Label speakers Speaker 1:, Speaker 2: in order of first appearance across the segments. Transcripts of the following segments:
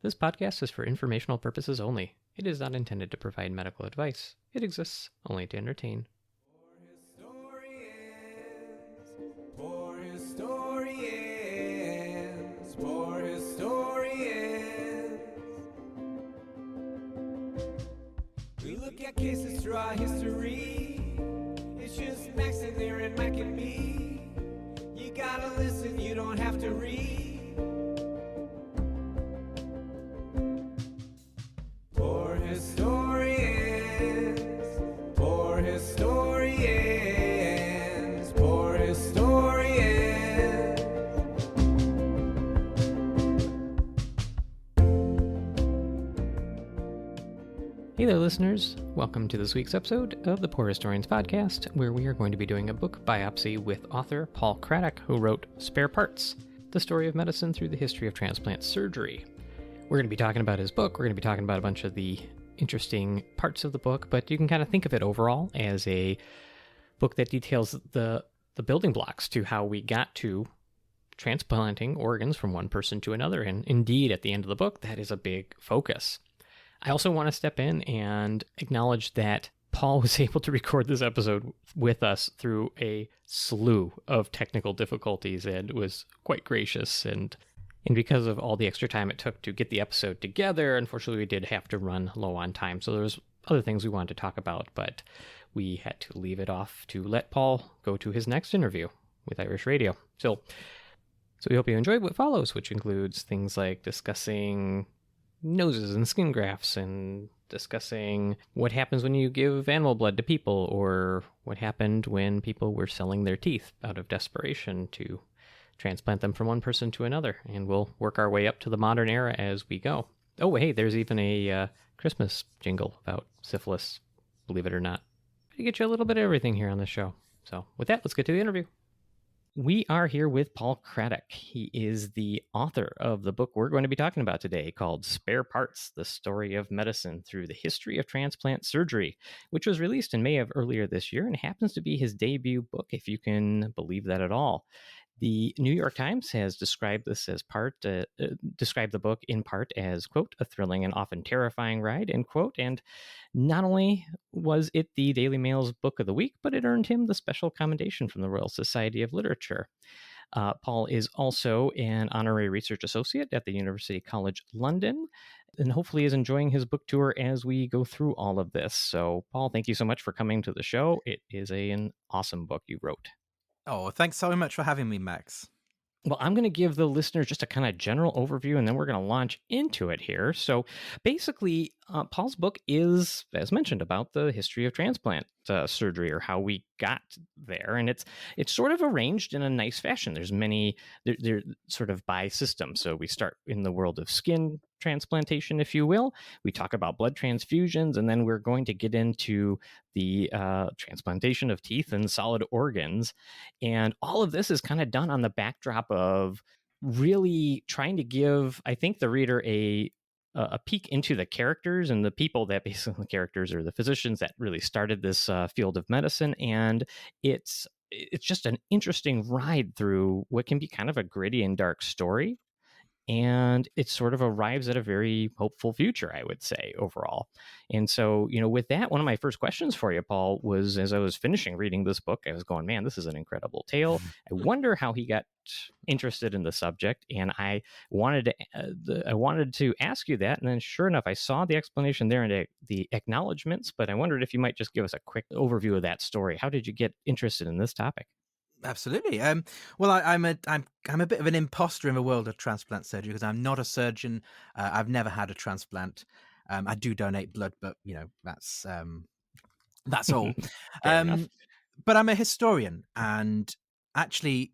Speaker 1: This podcast is for informational purposes only. It is not intended to provide medical advice. It exists only to entertain.
Speaker 2: Poor historians, poor historians. We look at cases throughout history. It's just Max in there and Mike and me. You gotta listen, you don't have to read. Poor historians, poor historians, poor historians.
Speaker 1: Hey there, listeners. Welcome to this week's episode of the Poor Historians Podcast, where we are going to be doing a book biopsy with author Paul Craddock, who wrote Spare Parts, the story of medicine through the history of transplant surgery. We're going to be talking about his book. We're going to be talking about a bunch of the interesting parts of the book, but you can kind of think of it overall as a book that details the building blocks to how we got to transplanting organs from one person to another. And indeed, at the end of the book, that is a big focus. I also want to step in and acknowledge that Paul was able to record this episode with us through a slew of technical difficulties and was quite gracious. And because of all the extra time it took to get the episode together, unfortunately, we did have to run low on time. So there's other things we wanted to talk about, but we had to leave it off to let Paul go to his next interview with Irish Radio. So we hope you enjoyed what follows, which includes things like discussing noses and skin grafts and discussing what happens when you give animal blood to people, or what happened when people were selling their teeth out of desperation to transplant them from one person to another. And we'll work our way up to the modern era as we go. Oh, hey, there's even a Christmas jingle about syphilis, believe it or not. We get you a little bit of everything here on the show. So with that, let's get to the interview. We are here with Paul Craddock. He is the author of the book we're going to be talking about today, called Spare Parts, the story of medicine through the history of transplant surgery, which was released in May of earlier this year and happens to be his debut book, if you can believe that at all. The New York Times has described this as described the book in part as, quote, a thrilling and often terrifying ride, end quote. And not only was it the Daily Mail's Book of the Week, but it earned him the special commendation from the Royal Society of Literature. Paul is also an Honorary Research Associate at the University College London, and hopefully is enjoying his book tour as we go through all of this. So, Paul, thank you so much for coming to the show. It is an awesome book you wrote.
Speaker 3: Oh, thanks so much for having me, Max.
Speaker 1: Well, I'm going to give the listeners just a kind of general overview, and then we're going to launch into it here. So basically, Paul's book is, as mentioned, about the history of transplant surgery, or how we got there. And it's sort of arranged in a nice fashion. There's many, they're sort of by system. So we start in the world of skin transplantation, if you will. We talk about blood transfusions, and then we're going to get into the transplantation of teeth and solid organs. And all of this is kind of done on the backdrop of really trying to give, I think, the reader a peek into the characters and the people that basically, the characters are the physicians that really started this field of medicine. And it's just an interesting ride through what can be kind of a gritty and dark story. And it sort of arrives at a very hopeful future, I would say, overall. And so, with that, one of my first questions for you, Paul, was, as I was finishing reading this book, I was going, man, this is an incredible tale. I wonder how he got interested in the subject. And I wanted to ask you that. And then sure enough, I saw the explanation there in the acknowledgments, but I wondered if you might just give us a quick overview of that story. How did you get interested in this topic?
Speaker 3: Absolutely. Well, I'm a bit of an imposter in the world of transplant surgery because I'm not a surgeon. I've never had a transplant. I do donate blood, but that's all. But I'm a historian, and actually,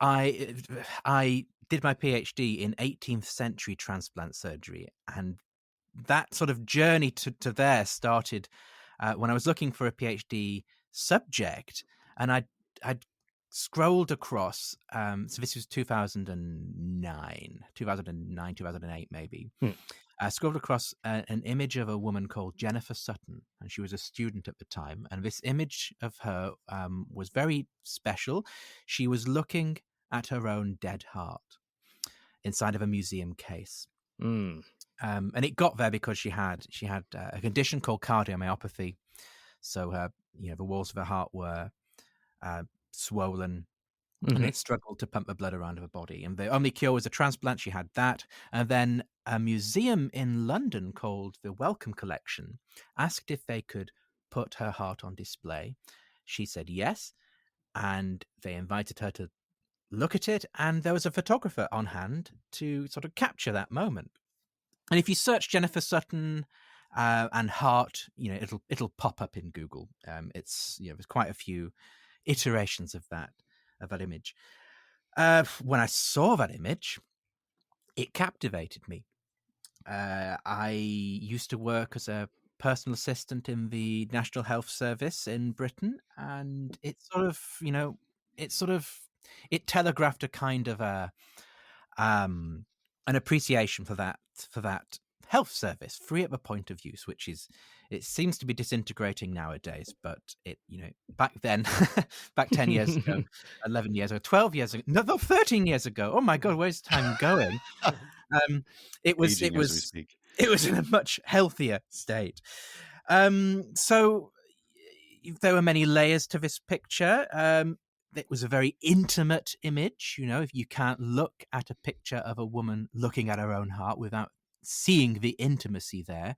Speaker 3: I did my PhD in 18th century transplant surgery, and that sort of journey to there started when I was looking for a PhD subject, and I'd scrolled across, so this was 2008 maybe. I scrolled across an image of a woman called Jennifer Sutton, and she was a student at the time. And this image of her was very special. She was looking at her own dead heart inside of a museum case.
Speaker 1: Mm.
Speaker 3: And it got there because she had a condition called cardiomyopathy. So the walls of her heart were swollen, and
Speaker 1: Mm-hmm.
Speaker 3: it struggled to pump the blood around her body. And the only cure was a transplant. She had that. And then a museum in London called the Wellcome Collection asked if they could put her heart on display. She said yes. And they invited her to look at it. And there was a photographer on hand to sort of capture that moment. And if you search Jennifer Sutton and heart, it'll pop up in Google. It's there's quite a few iterations of that image. When I saw that image, it captivated me. I used to work as a personal assistant in the National Health Service in Britain, and it telegraphed a kind of an appreciation for that health service, free at the point of use, which it seems to be disintegrating nowadays, but back then, back 10 years ago, 11 years ago, 12 years ago, no, 13 years ago. Oh my God, where's time going? It was
Speaker 4: Aging as we speak.
Speaker 3: It was in a much healthier state. So there were many layers to this picture. It was a very intimate image. If you can't look at a picture of a woman looking at her own heart without seeing the intimacy there.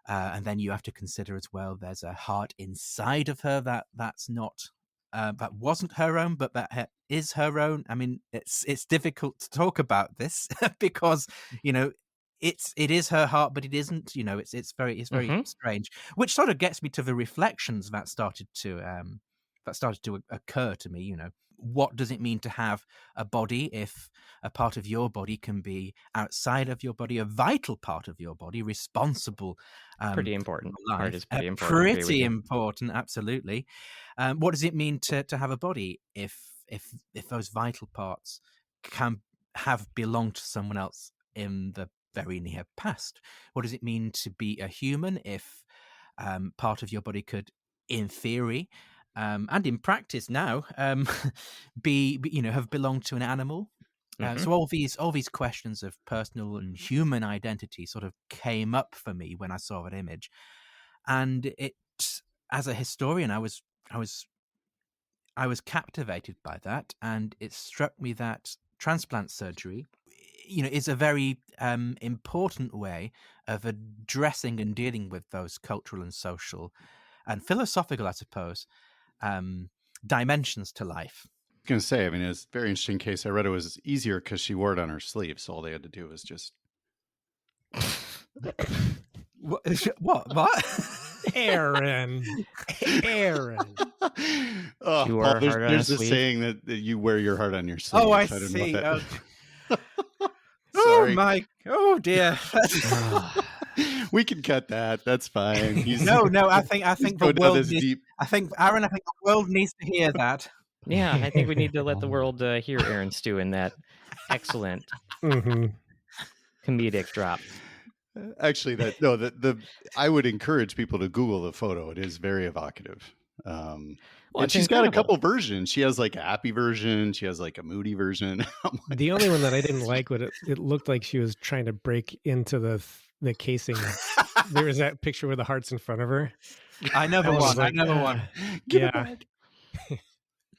Speaker 3: And then you have to consider as well, there's a heart inside of her that's not, that wasn't her own, but that is her own. I mean, it's difficult to talk about this because, it is her heart, but it isn't. It's very strange, which sort of gets me to the reflections that started to occur to me. What does it mean to have a body if a part of your body can be outside of your body, a vital part of your body, responsible?
Speaker 1: Pretty important. Heart is pretty important.
Speaker 3: Pretty important, absolutely. What does it mean to have a body if those vital parts can have belonged to someone else in the very near past? What does it mean to be a human if part of your body could, in theory, and in practice now, have belonged to an animal? So all these questions of personal and human identity sort of came up for me when I saw that image, and it, as a historian, I was captivated by that, and it struck me that transplant surgery, is a very important way of addressing and dealing with those cultural and social and philosophical, I suppose, dimensions to life.
Speaker 4: I was going to say, I mean, it's a very interesting case. I read it was easier because she wore it on her sleeve, so all they had to do was just...
Speaker 3: What?
Speaker 5: Aaron.
Speaker 4: Oh,
Speaker 1: You
Speaker 4: Paul,
Speaker 1: are
Speaker 4: there's a
Speaker 1: sleeve.
Speaker 4: saying that you wear your heart on your sleeve.
Speaker 3: Oh, I
Speaker 4: don't know
Speaker 3: see.
Speaker 4: if that-
Speaker 3: Oh
Speaker 4: Sorry.
Speaker 3: my! Oh dear.
Speaker 4: We can cut that. That's fine.
Speaker 3: No. I think
Speaker 4: go
Speaker 3: the
Speaker 4: down
Speaker 3: world
Speaker 4: this
Speaker 3: needs,
Speaker 4: deep.
Speaker 3: Aaron. I think the world needs to hear that.
Speaker 1: Yeah, I think we need to let the world hear Aaron Stew in that excellent comedic drop.
Speaker 4: Actually, I would encourage people to Google the photo. It is very evocative. And
Speaker 1: it's
Speaker 4: she's got a
Speaker 1: incredible.
Speaker 4: couple versions. She has like a happy version. She has like a moody version.
Speaker 5: The only one that I didn't like, it looked like she was trying to break into the casing. There was that picture with the hearts in front of her.
Speaker 3: I never won.
Speaker 5: Like,
Speaker 4: Give it
Speaker 5: yeah.
Speaker 4: back.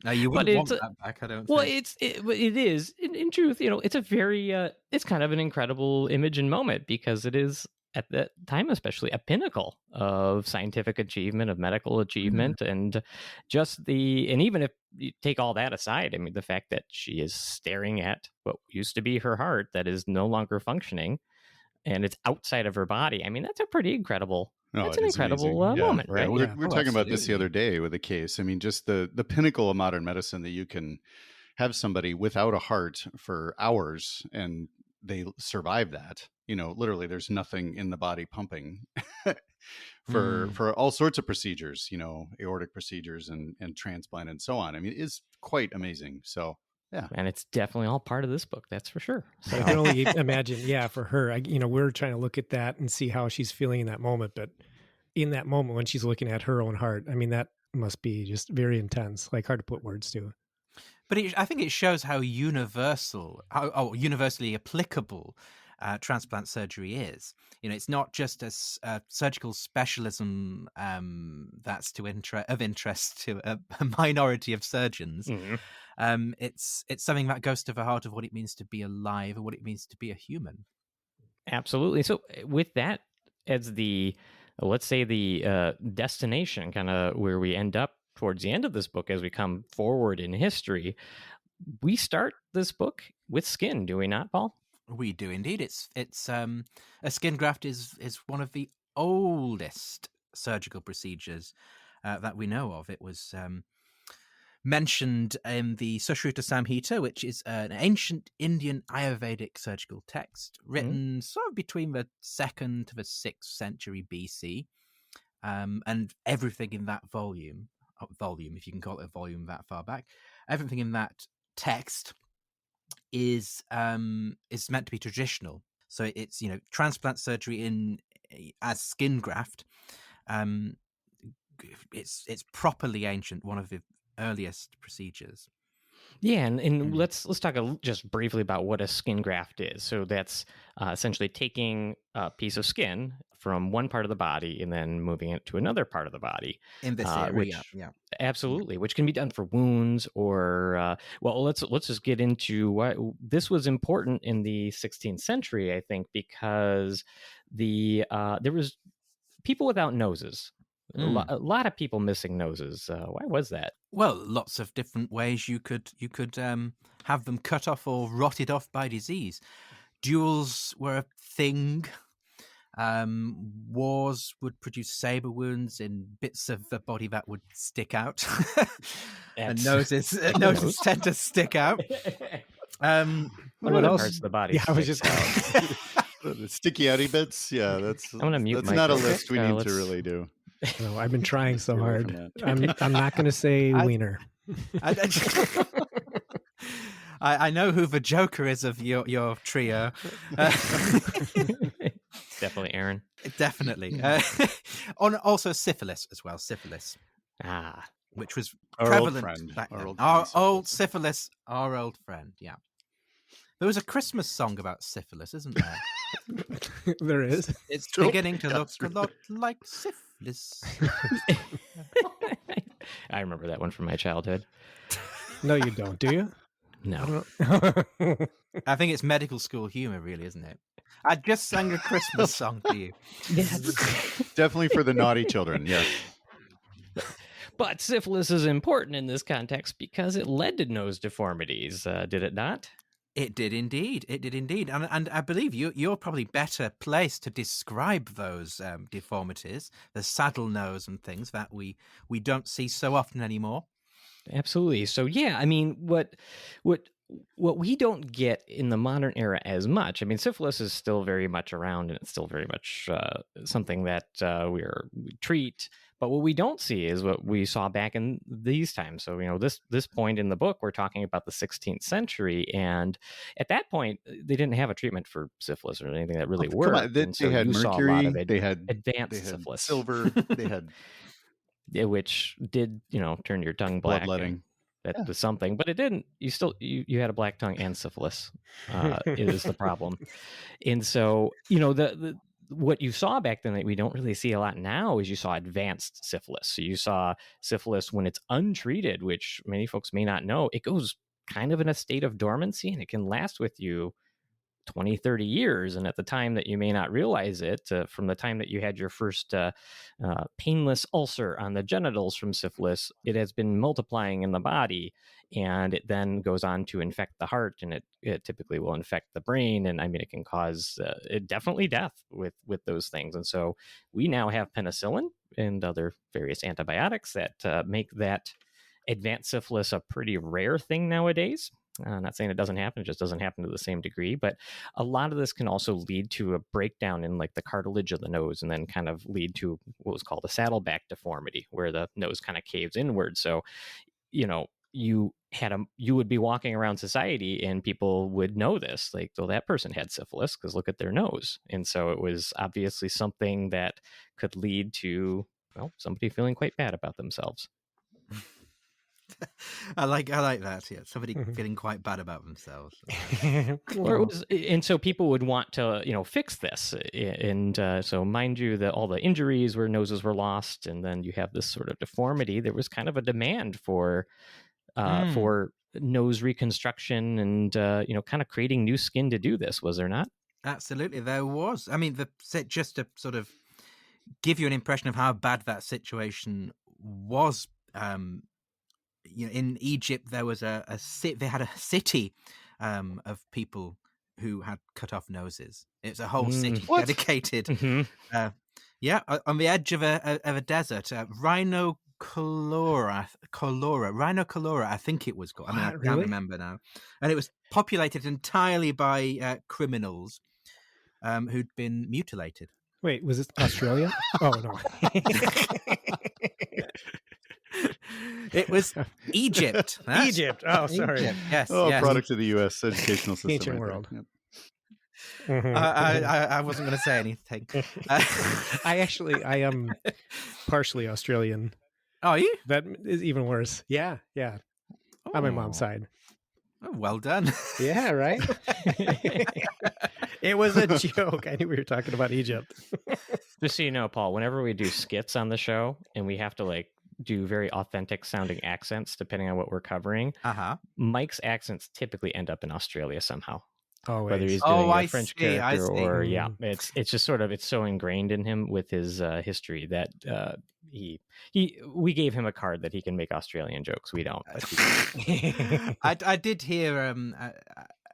Speaker 3: No, you
Speaker 1: But
Speaker 3: wouldn't want
Speaker 1: it's
Speaker 3: that back. I don't.
Speaker 1: Well,
Speaker 3: think.
Speaker 1: it is in truth, it's a very it's kind of an incredible image and moment, because it is at that time especially a pinnacle of scientific achievement, of medical achievement, and even if you take all that aside, I mean, the fact that she is staring at what used to be her heart that is no longer functioning, and it's outside of her body. I mean, that's a pretty incredible.
Speaker 4: No,
Speaker 1: That's
Speaker 4: it
Speaker 1: an
Speaker 4: is
Speaker 1: incredible
Speaker 4: amazing.
Speaker 1: moment, right?
Speaker 4: We were talking about this the
Speaker 3: absolutely.
Speaker 4: other day with a case. I mean, just the pinnacle of modern medicine, that you can have somebody without a heart for hours and they survive that. Literally, there's nothing in the body pumping for all sorts of procedures. Aortic procedures and transplant and so on. I mean, it's quite amazing. So. Yeah.
Speaker 1: And it's definitely all part of this book, that's for sure. So.
Speaker 5: I can only imagine, for her, we're trying to look at that and see how she's feeling in that moment. But in that moment, when she's looking at her own heart, I mean, that must be just very intense, like hard to put words to.
Speaker 3: But I think it shows how universally applicable transplant surgery is. It's not just a surgical specialism that's of interest to a minority of surgeons.
Speaker 1: Mm-hmm.
Speaker 3: It's something that goes to the heart of what it means to be alive and what it means to be a human.
Speaker 1: Absolutely. So with that as the, let's say, the destination, kind of where we end up towards the end of this book as we come forward in history, we start this book with skin, do we not, Paul?
Speaker 3: We do indeed. It's a skin graft is one of the oldest surgical procedures that we know of. It was mentioned in the Sushruta Samhita, which is an ancient Indian Ayurvedic surgical text written sort of between the 2nd to the 6th century BC. And everything in that volume, if you can call it a volume that far back, everything in that text is meant to be traditional. So it's transplant surgery as skin graft. It's properly ancient, one of the earliest procedures.
Speaker 1: Yeah, and let's talk just briefly about what a skin graft is. So that's essentially taking a piece of skin from one part of the body and then moving it to another part of the body.
Speaker 3: In this area, yeah.
Speaker 1: Absolutely, which can be done for wounds or let's just get into why this was important in the 16th century, I think, because there was people without noses. A lot of people missing noses. Why was that?
Speaker 3: Well, lots of different ways you could have them cut off or rotted off by disease. Duels were a thing. Wars would produce saber wounds in bits of the body that would stick out. And noses tend to stick out.
Speaker 1: What other parts of the body?
Speaker 5: Yeah, I was just
Speaker 4: the sticky outy bits. Yeah, that's not a list we need to really do.
Speaker 5: No, I've been trying so hard. I'm not going to say wiener.
Speaker 3: I know who the Joker is of your trio.
Speaker 1: Definitely Aaron.
Speaker 3: Definitely. Also syphilis as well. Syphilis. Which was prevalent back then. Our old syphilis, our old friend. Yeah. There was a Christmas song about syphilis, isn't there?
Speaker 5: There is.
Speaker 3: It's beginning to look a lot like syphilis.
Speaker 1: I remember that one from my childhood.
Speaker 5: No, you don't, do you?
Speaker 1: No.
Speaker 3: I think it's medical school humor, really, isn't it? I just sang a Christmas song to you.
Speaker 4: Definitely for the naughty children, yes.
Speaker 1: But syphilis is important in this context because it led to nose deformities, did it not?
Speaker 3: It did indeed. And I believe you're probably better placed to describe those deformities, the saddle nose and things that we don't see so often anymore.
Speaker 1: Absolutely. So, yeah, I mean, what we don't get in the modern era as much, I mean, syphilis is still very much around and it's still very much something that we treat. But what we don't see is what we saw back in these times. So, this point in the book, we're talking about the 16th century. And at that point, they didn't have a treatment for syphilis or anything that really worked.
Speaker 4: They had mercury, they had
Speaker 1: advanced syphilis.
Speaker 4: Silver, they had...
Speaker 1: which did, turn your tongue black.
Speaker 4: Bloodletting.
Speaker 1: That was something, but it didn't. You had a black tongue and syphilis. Is the problem. And so, the what you saw back then that we don't really see a lot now is you saw advanced syphilis. So you saw syphilis when it's untreated, which many folks may not know. It goes kind of in a state of dormancy and it can last with you 20, 30 years. And at the time that you may not realize it, from the time that you had your first painless ulcer on the genitals from syphilis, it has been multiplying in the body. And it then goes on to infect the heart, and it typically will infect the brain. And I mean, it can cause definitely death with those things. And so we now have penicillin and other various antibiotics that make that advanced syphilis a pretty rare thing nowadays. I'm not saying it doesn't happen, it just doesn't happen to the same degree. But a lot of this can also lead to a breakdown in like the cartilage of the nose and then kind of lead to what was called a saddleback deformity, where the nose kind of caves inward. So, you would be walking around society and people would know this, like, well, that person had syphilis because look at their nose. And so it was obviously something that could lead to, somebody feeling quite bad about themselves.
Speaker 3: I like that. Yeah, somebody feeling quite bad about themselves.
Speaker 1: Or it was, and so people would want to, fix this, and so mind you, that all the injuries where noses were lost, and then you have this sort of deformity. There was kind of a demand for nose reconstruction, and kind of creating new skin to do this. Was there not?
Speaker 3: Absolutely, there was. I mean, just to sort of give you an impression of how bad that situation was. In Egypt, there was they had a city of people who had cut off noses. It's a whole city dedicated. On the edge of a desert, Rhino Colora, I think it was called. I mean, I can't remember now. And it was populated entirely by criminals who'd been mutilated.
Speaker 5: Wait, was it Australia? Oh, no.
Speaker 3: It was Egypt.
Speaker 5: Egypt. Oh, sorry.
Speaker 3: Egypt. Yes.
Speaker 4: Product of the U.S. educational system.
Speaker 5: Ancient world.
Speaker 4: Yep.
Speaker 3: I wasn't going to say anything.
Speaker 5: I am partially Australian.
Speaker 3: Are you?
Speaker 5: That is even worse. Yeah. On my mom's side.
Speaker 3: Oh, well done.
Speaker 5: Yeah, right? It was a joke. I knew we were talking about Egypt.
Speaker 1: Just so you know, Paul, whenever we do skits on the show and we have to do very authentic sounding accents depending on what we're covering, Mike's accents typically end up in Australia somehow.
Speaker 5: Always.
Speaker 1: Whether he's doing a French character or it's just sort of, it's so ingrained in him with his history that we gave him a card that he can make Australian jokes. We don't.
Speaker 3: I did hear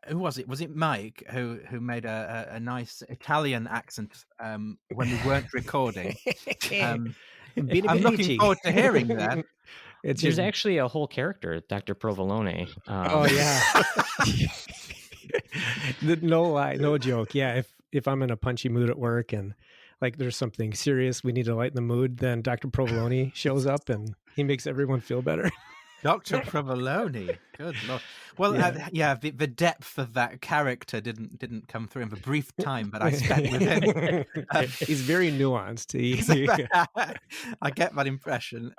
Speaker 3: who was it? Was it Mike who made a nice Italian accent when we weren't recording? I'm looking forward to hearing that.
Speaker 1: There's actually a whole character, Dr. Provolone.
Speaker 5: Oh yeah. No lie, no joke. Yeah, if I'm in a punchy mood at work and there's something serious, we need to lighten the mood, then Dr. Provolone shows up and he makes everyone feel better.
Speaker 3: Dr. Provolone, good Lord. Well, the depth of that character didn't come through in the brief time that I spent with him.
Speaker 5: He's very nuanced.
Speaker 3: I get that impression.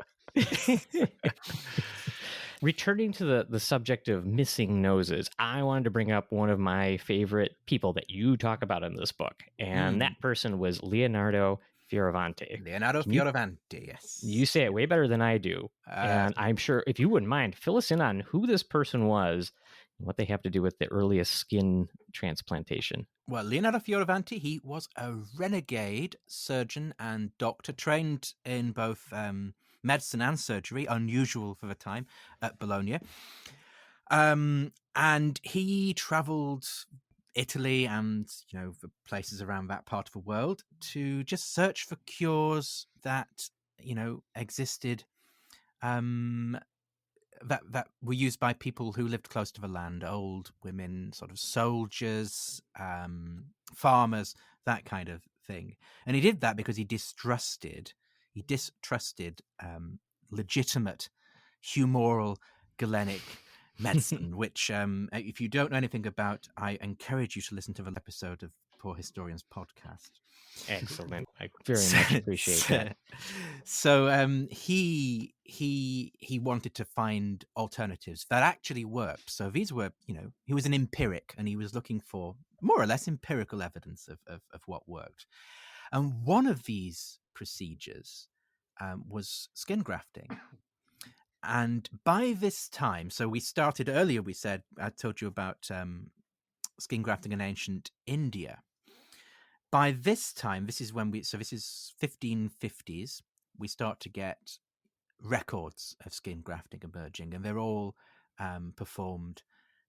Speaker 1: Returning to the subject of missing noses, I wanted to bring up one of my favorite people that you talk about in this book, and that person was Leonardo Fioravanti.
Speaker 3: Yes.
Speaker 1: You say it way better than I do, and I'm sure if you wouldn't mind, fill us in on who this person was and what they have to do with the earliest skin transplantation.
Speaker 3: Well, Leonardo Fioravanti, he was a renegade surgeon and doctor, trained in both medicine and surgery, unusual for the time, at Bologna. And he traveled Italy and, the places around that part of the world to just search for cures that, existed, that were used by people who lived close to the land, old women, sort of soldiers, farmers, that kind of thing. And he did that because he distrusted legitimate humoral Galenic medicine, which if you don't know anything about, I encourage you to listen to the episode of Poor Historians podcast.
Speaker 1: Excellent. I very much appreciate that.
Speaker 3: So he wanted to find alternatives that actually worked. So these were, he was an empiric and he was looking for more or less empirical evidence of what worked. And one of these procedures was skin grafting. And by this time, so we started earlier, I told you about skin grafting in ancient India. By this time, this is 1550s, we start to get records of skin grafting emerging, and they're all performed,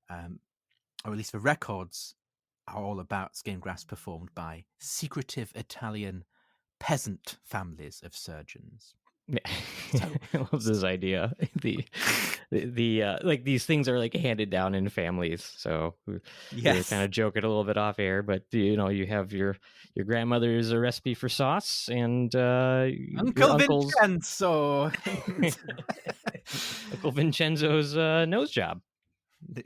Speaker 3: or at least the records are all about skin grafts performed by secretive Italian peasant families of surgeons.
Speaker 1: I love this idea. The these things are handed down in families. So we're kind of joking a little bit off air, but you have your grandmother's recipe for sauce and
Speaker 3: Uncle Vincenzo.
Speaker 1: Uncle Vincenzo's nose job.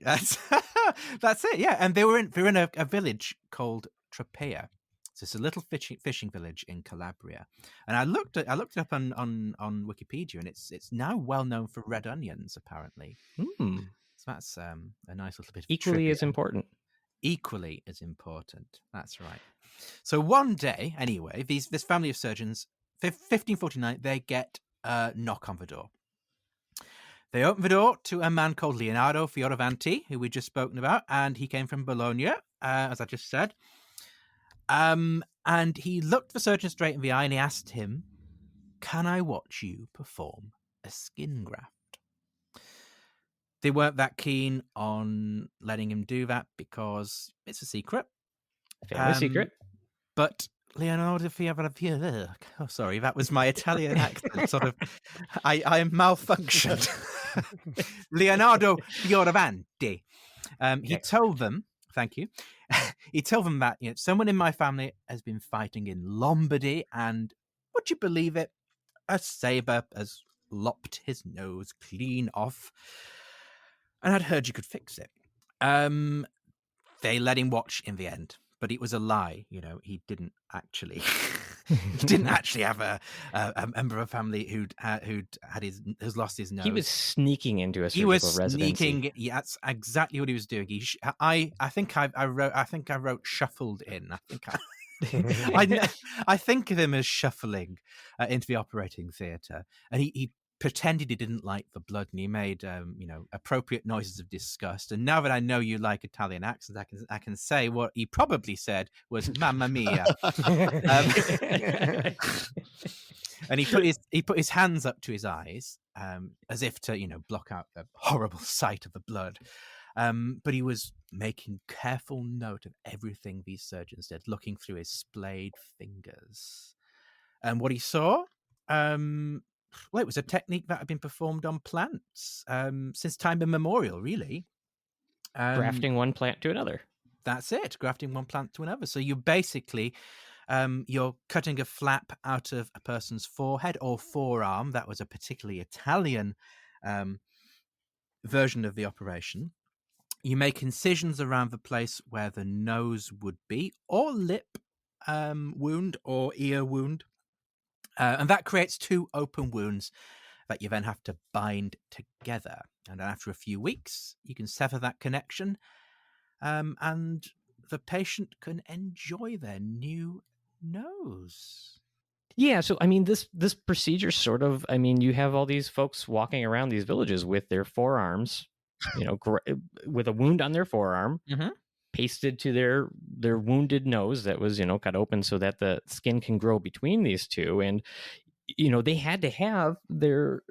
Speaker 3: That's it. Yeah, and they were in a village called Tropea, So it's a little fishing village in Calabria, and I looked it up on Wikipedia, and it's now well known for red onions, apparently.
Speaker 1: Hmm.
Speaker 3: So that's a nice little bit of
Speaker 1: Equally
Speaker 3: trivia.
Speaker 1: as important.
Speaker 3: Equally as important. That's right. So one day, anyway, this family of surgeons, 1549, they get a knock on the door. They open the door to a man called Leonardo Fioravanti, who we'd just spoken about, and he came from Bologna, as I just said. And he looked the surgeon straight in the eye and he asked him, "Can I watch you perform a skin graft?" They weren't that keen on letting him do that because it's a secret.
Speaker 1: Family secret.
Speaker 3: But Leonardo Fioravanti, oh, sorry, that was my Italian accent. Sort of, I malfunctioned. Leonardo Fioravanti. He told them, thank you. He told them that someone in my family has been fighting in Lombardy, and would you believe it? A saber has lopped his nose clean off, and I'd heard you could fix it. They let him watch in the end, but it was a lie. He didn't actually. He didn't actually have a member of a family who's lost his nose.
Speaker 1: He was sneaking into a surgical
Speaker 3: He was
Speaker 1: residency.
Speaker 3: sneaking. Yeah, that's exactly what he was doing. I think I wrote shuffled in. I think of him as shuffling into the operating theatre, and he pretended he didn't like the blood, and he made appropriate noises of disgust. And now that I know you like Italian accents, I can say what he probably said was "Mamma mia," and he put his hands up to his eyes as if to block out the horrible sight of the blood. But he was making careful note of everything these surgeons did, looking through his splayed fingers. And what he saw, well, it was a technique that had been performed on plants since time immemorial, really.
Speaker 1: Grafting one plant to another.
Speaker 3: That's it, grafting one plant to another. So you basically, you're cutting a flap out of a person's forehead or forearm. That was a particularly Italian version of the operation. You make incisions around the place where the nose would be, or lip wound, or ear wound. And that creates two open wounds that you then have to bind together. And after a few weeks, you can sever that connection, and the patient can enjoy their new nose.
Speaker 1: Yeah, so I mean, this procedure sort of, you have all these folks walking around these villages with their forearms, with a wound on their forearm, pasted to their wounded nose that was cut open so that the skin can grow between these two, and they had to have their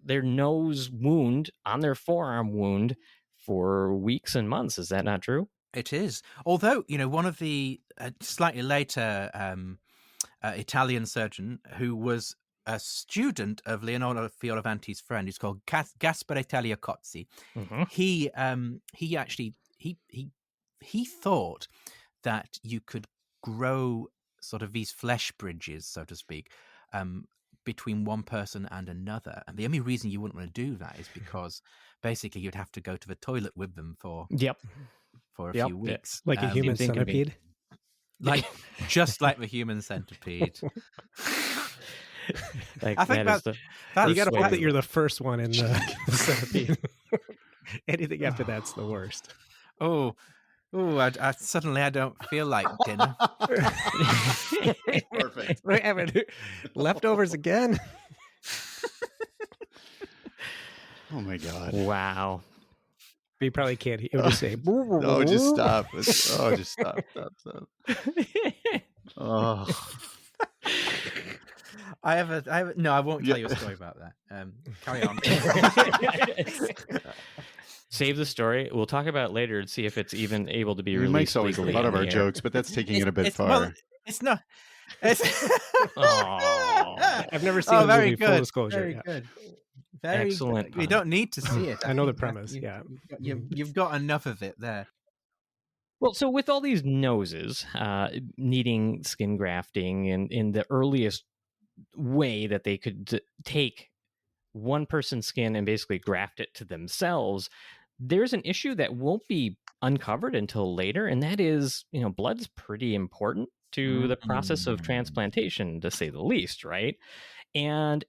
Speaker 1: nose wound on their forearm wound for weeks and months. Is that not true?
Speaker 3: It is. Although one of the slightly later Italian surgeon who was a student of Leonardo Fioravanti's friend, who's called Gaspare Tagliacozzi. He thought that you could grow sort of these flesh bridges, so to speak, between one person and another. And the only reason you wouldn't want to do that is because basically you'd have to go to the toilet with them for a few weeks.
Speaker 5: Like a human centipede?
Speaker 3: Just like the human centipede.
Speaker 1: Like,
Speaker 3: I think
Speaker 5: you got to hope that you're the first one in the centipede. Anything after that's the worst.
Speaker 3: Oh, I suddenly I don't feel like dinner.
Speaker 4: Perfect.
Speaker 5: We're having leftovers again.
Speaker 4: Oh my God.
Speaker 1: Wow.
Speaker 5: You probably can't. It would just say,
Speaker 4: No, just stop. Just stop. Oh.
Speaker 3: I won't tell you a story about that. Carry on.
Speaker 1: Save the story. We'll talk about it later and see if it's even able to be released.
Speaker 4: Mike's always
Speaker 1: legally
Speaker 4: a lot of
Speaker 1: on
Speaker 4: our
Speaker 1: the air.
Speaker 4: jokes, but that's taking it a bit far.
Speaker 3: Well, it's not.
Speaker 5: I've never seen a movie, full disclosure.
Speaker 3: Very good. Very
Speaker 1: excellent.
Speaker 3: Good. You don't need to see it.
Speaker 5: I know the premise.
Speaker 3: You've got enough of it there.
Speaker 1: Well, so with all these noses needing skin grafting and in the earliest way that they could take one person's skin and basically graft it to themselves, there's an issue that won't be uncovered until later, and that is, blood's pretty important to the process of transplantation, to say the least, right? And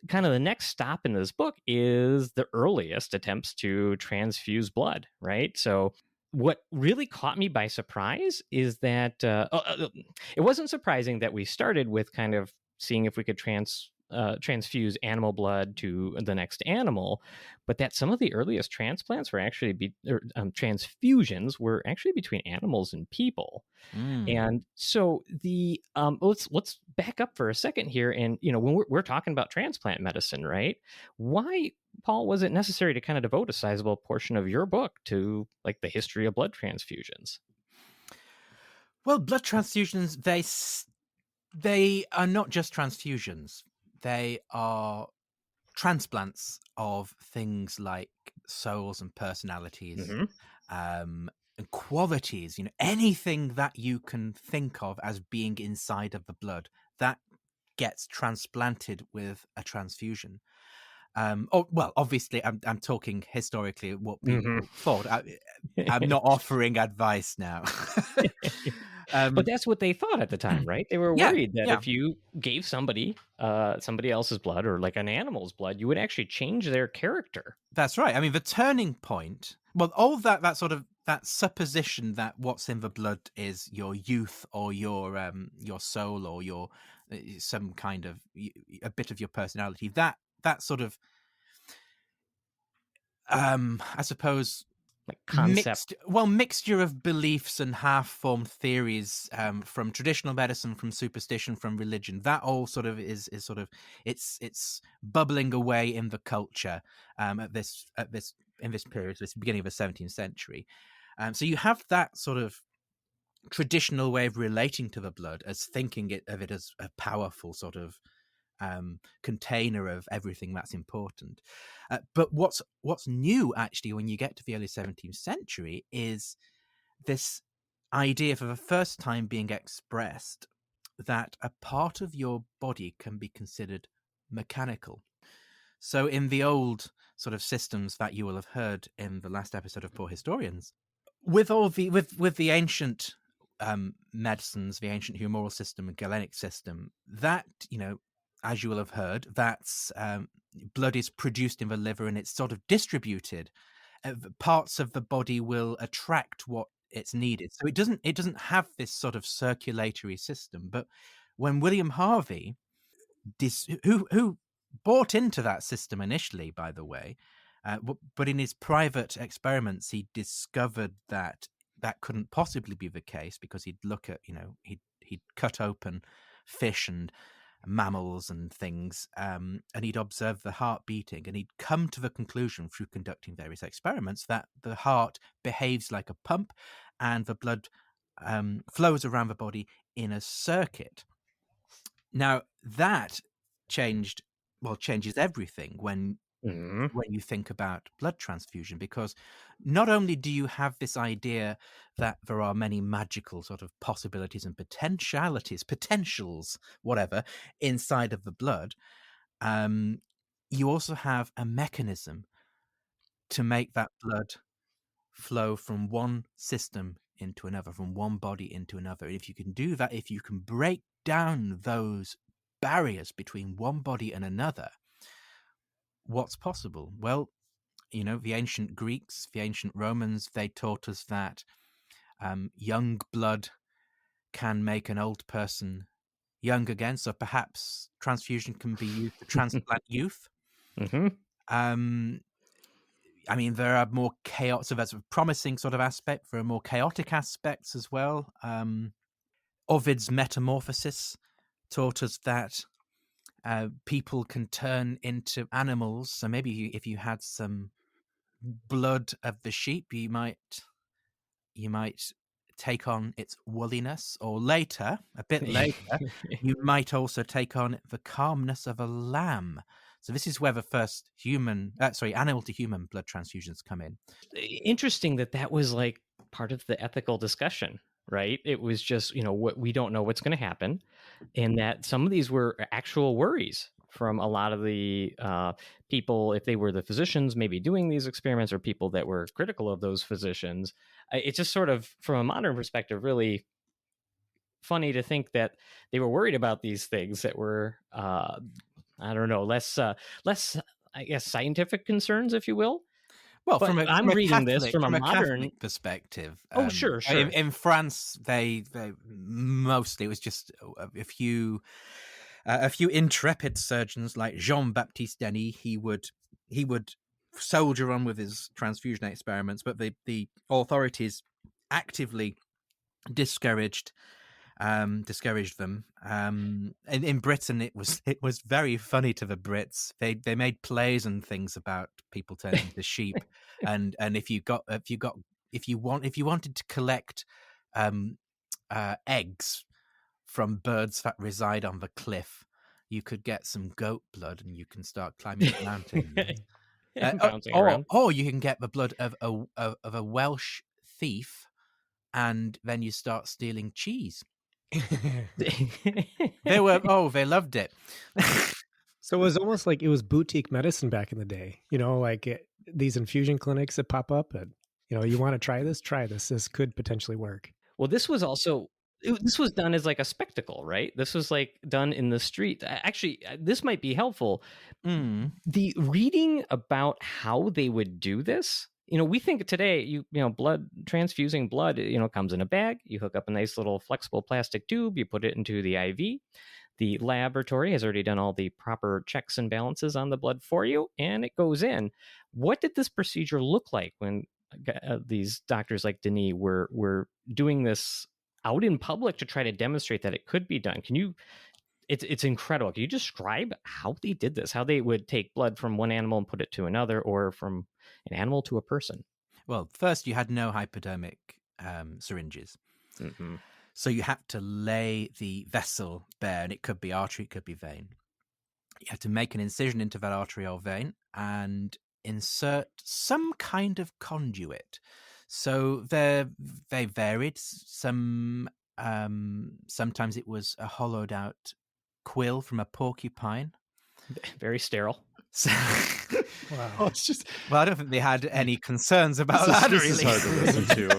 Speaker 1: kind of the next stop in this book is the earliest attempts to transfuse blood, right? So what really caught me by surprise is that it wasn't surprising that we started with kind of seeing if we could transfuse animal blood to the next animal, but that some of the earliest transplants were actually transfusions were actually between animals and people. And so let's back up for a second here, and when we're talking about transplant medicine, right? Why, Paul, was it necessary to kind of devote a sizable portion of your book to like the history of blood transfusions?
Speaker 3: Well, blood transfusions, they are not just transfusions. They are transplants of things like souls and personalities, and qualities, anything that you can think of as being inside of the blood that gets transplanted with a transfusion. Well, obviously, I'm talking historically what people thought. I'm not offering advice now.
Speaker 1: But that's what they thought at the time, right? They were worried that if you gave somebody else's blood or like an animal's blood, you would actually change their character.
Speaker 3: That's right. I mean, the turning point, well, all that sort of that supposition that what's in the blood is your youth or your soul or your some kind of a bit of your personality. That sort of I suppose
Speaker 1: like concept,
Speaker 3: mixture of beliefs and half-formed theories from traditional medicine, from superstition, from religion. That all sort of is sort of it's bubbling away in the culture in this period, this beginning of the 17th century. So you have that sort of traditional way of relating to the blood as thinking of it as a powerful sort of container of everything that's important. But what's new actually when you get to the early 17th century is this idea for the first time being expressed that a part of your body can be considered mechanical. So in the old sort of systems that you will have heard in the last episode of Poor Historians, with the ancient medicines, the ancient humoral system and Galenic system, that as you will have heard, that's blood is produced in the liver and it's sort of distributed. Parts of the body will attract what it's needed, so it doesn't have this sort of circulatory system. But when William Harvey, who bought into that system initially, by the way, but in his private experiments, he discovered that couldn't possibly be the case, because he'd look at he'd cut open fish and mammals and things, and he'd observe the heart beating, and he'd come to the conclusion through conducting various experiments that the heart behaves like a pump and the blood flows around the body in a circuit. Now that changes everything when you think about blood transfusion, because not only do you have this idea that there are many magical sort of possibilities and potentials, whatever, inside of the blood, you also have a mechanism to make that blood flow from one system into another, from one body into another. And if you can do that, if you can break down those barriers between one body and another, what's possible? Well, the ancient Greeks, the ancient Romans, they taught us that young blood can make an old person young again. So perhaps transfusion can be used to transplant youth. I mean, there are more chaos, so that's a promising sort of aspect. There are more chaotic aspects as well. Ovid's Metamorphosis taught us that people can turn into animals. So maybe if you had some blood of the sheep, you might take on its woolliness, or later, a bit later, you might also take on the calmness of a lamb. So this is where the first animal to human blood transfusions come in.
Speaker 1: Interesting that was like part of the ethical discussion, right? It was just, what we don't know what's going to happen, and that some of these were actual worries from a lot of the people, if they were the physicians maybe doing these experiments, or people that were critical of those physicians. It's just sort of, from a modern perspective, really funny to think that they were worried about these things that were, I don't know, less, I guess, scientific concerns, if you will.
Speaker 3: Well,
Speaker 1: But I'm reading this from a modern
Speaker 3: Catholic perspective.
Speaker 1: Oh, sure.
Speaker 3: In France, they mostly, it was just a few intrepid surgeons like Jean-Baptiste Denis. He would soldier on with his transfusion experiments, but the authorities actively discouraged them. In Britain, it was very funny to the Brits. They made plays and things about people turning into sheep, and if you wanted to collect eggs from birds that reside on the cliff, you could get some goat blood and you can start climbing the mountain.
Speaker 1: Bouncing around.
Speaker 3: Or you can get the blood of a Welsh thief, and then you start stealing cheese. They loved it.
Speaker 5: So it was almost like it was boutique medicine back in the day, like these infusion clinics that pop up and, you want to try this, this could potentially work.
Speaker 1: Well, this was also, this was done as like a spectacle, right? This was like done in the street. Actually, this might be helpful. The reading about how they would do this, we think today, blood, transfusing blood, comes in a bag. You hook up a nice little flexible plastic tube. You put it into the IV. The laboratory has already done all the proper checks and balances on the blood for you, and it goes in. What did this procedure look like when these doctors like Denis were doing this out in public to try to demonstrate that it could be done? It's incredible. Can you describe how they did this? How they would take blood from one animal and put it to another, or from an animal to a person?
Speaker 3: Well, first you had no hypodermic syringes.
Speaker 1: Mm-hmm.
Speaker 3: So you had to lay the vessel bare, and it could be artery, it could be vein. You had to make an incision into that artery or vein and insert some kind of conduit. So they varied. Sometimes it was a hollowed out quill from a porcupine.
Speaker 1: Very sterile.
Speaker 5: Wow.
Speaker 4: Oh, it's just.
Speaker 3: Well, I don't think they had any concerns about that.
Speaker 4: This
Speaker 3: really,
Speaker 4: is hard to listen to.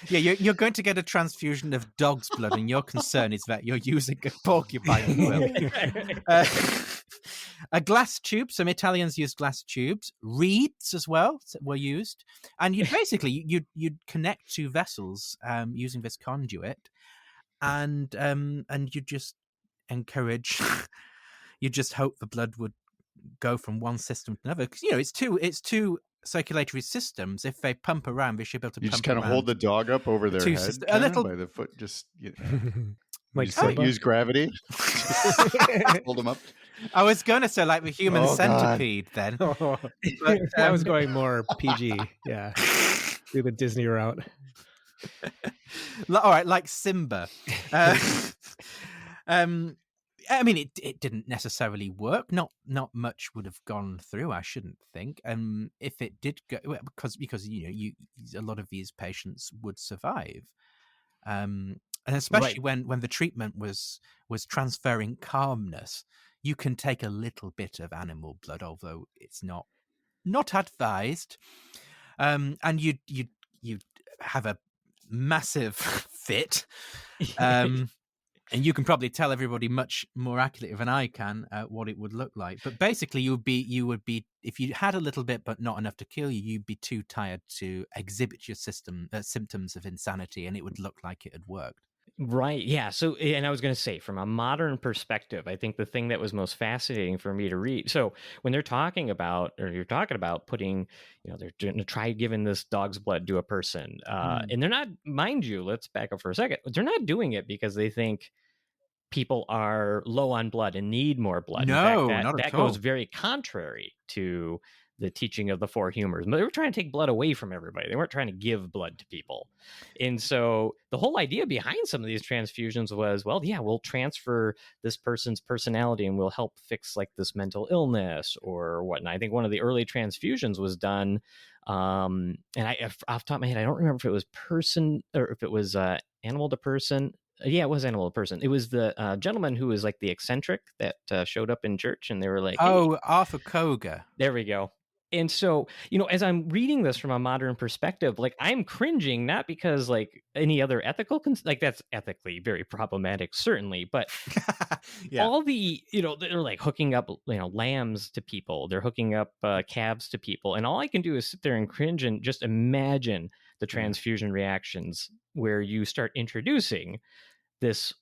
Speaker 3: Yeah, you're going to get a transfusion of dog's blood, and your concern is that you're using a porcupine quill. A glass tube. Some Italians used glass tubes. Reeds as well were used, and you'd connect two vessels using this conduit, and you just encourage. You just hope the blood would go from one system to another, because it's two circulatory systems. If they pump around, they should be able to.
Speaker 4: You just kind of hold the dog up over their head,
Speaker 3: a little
Speaker 4: by the foot. Just
Speaker 5: Like
Speaker 4: use gravity. Hold them up.
Speaker 3: I was going to say like the human centipede then.
Speaker 5: But, I was going more PG. Yeah, do the Disney route.
Speaker 3: All right, like Simba. I mean, it didn't necessarily work. Not much would have gone through, I shouldn't think. If it did go, because a lot of these patients would survive, and especially when the treatment was transferring calmness, you can take a little bit of animal blood, although it's not advised, and you'd have a massive fit. And you can probably tell everybody much more accurately than I can what it would look like. But basically, you would be if you had a little bit but not enough to kill you, you'd be too tired to exhibit your symptoms of insanity, and it would look like it had worked.
Speaker 1: Right. Yeah. So, and I was going to say, from a modern perspective, I think the thing that was most fascinating for me to read. So when you're talking about putting, they're going to try giving this dog's blood to a person, and they're not, mind you, let's back up for a second. They're not doing it because they think people are low on blood and need more blood.
Speaker 3: No,
Speaker 1: in fact,
Speaker 3: not at
Speaker 1: that
Speaker 3: all.
Speaker 1: goes very contrary to the teaching of the four humors. They were trying to take blood away from everybody. They weren't trying to give blood to people. And so the whole idea behind some of these transfusions was, well, yeah, we'll transfer this person's personality and we'll help fix like this mental illness or whatnot. I think one of the early transfusions was done. And off the top of my head, I don't remember if it was person or if it was animal to person. Yeah, it was animal to person. It was the gentleman who was like the eccentric that showed up in church, and they were like, hey.
Speaker 3: Oh, Arthur Koga.
Speaker 1: There we go. And so, as I'm reading this from a modern perspective, like I'm cringing, not because like any other ethical, like that's ethically very problematic, certainly, but all the, they're like hooking up, lambs to people. They're hooking up calves to people. And all I can do is sit there and cringe and just imagine the transfusion reactions where you start introducing this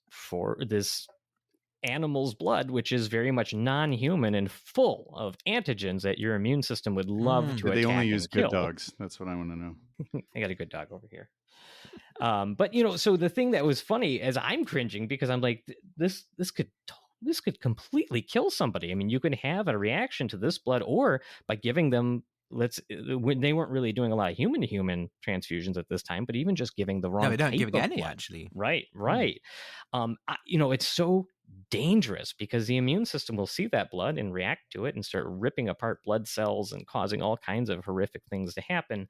Speaker 1: animal's blood, which is very much non-human and full of antigens that your immune system would love to attack.
Speaker 4: They only use
Speaker 1: and
Speaker 4: good
Speaker 1: kill.
Speaker 4: dogs. That's what I want to know.
Speaker 1: I got a good dog over here. But so the thing that was funny as I'm cringing, because I'm like, this could completely kill somebody. I mean, you can have a reaction to this blood, or by giving them, when they weren't really doing a lot of human to human transfusions at this time, but even just giving the wrong.
Speaker 3: No, they don't
Speaker 1: type
Speaker 3: give
Speaker 1: of
Speaker 3: any
Speaker 1: blood.
Speaker 3: actually.
Speaker 1: Right. It's so dangerous because the immune system will see that blood and react to it and start ripping apart blood cells and causing all kinds of horrific things to happen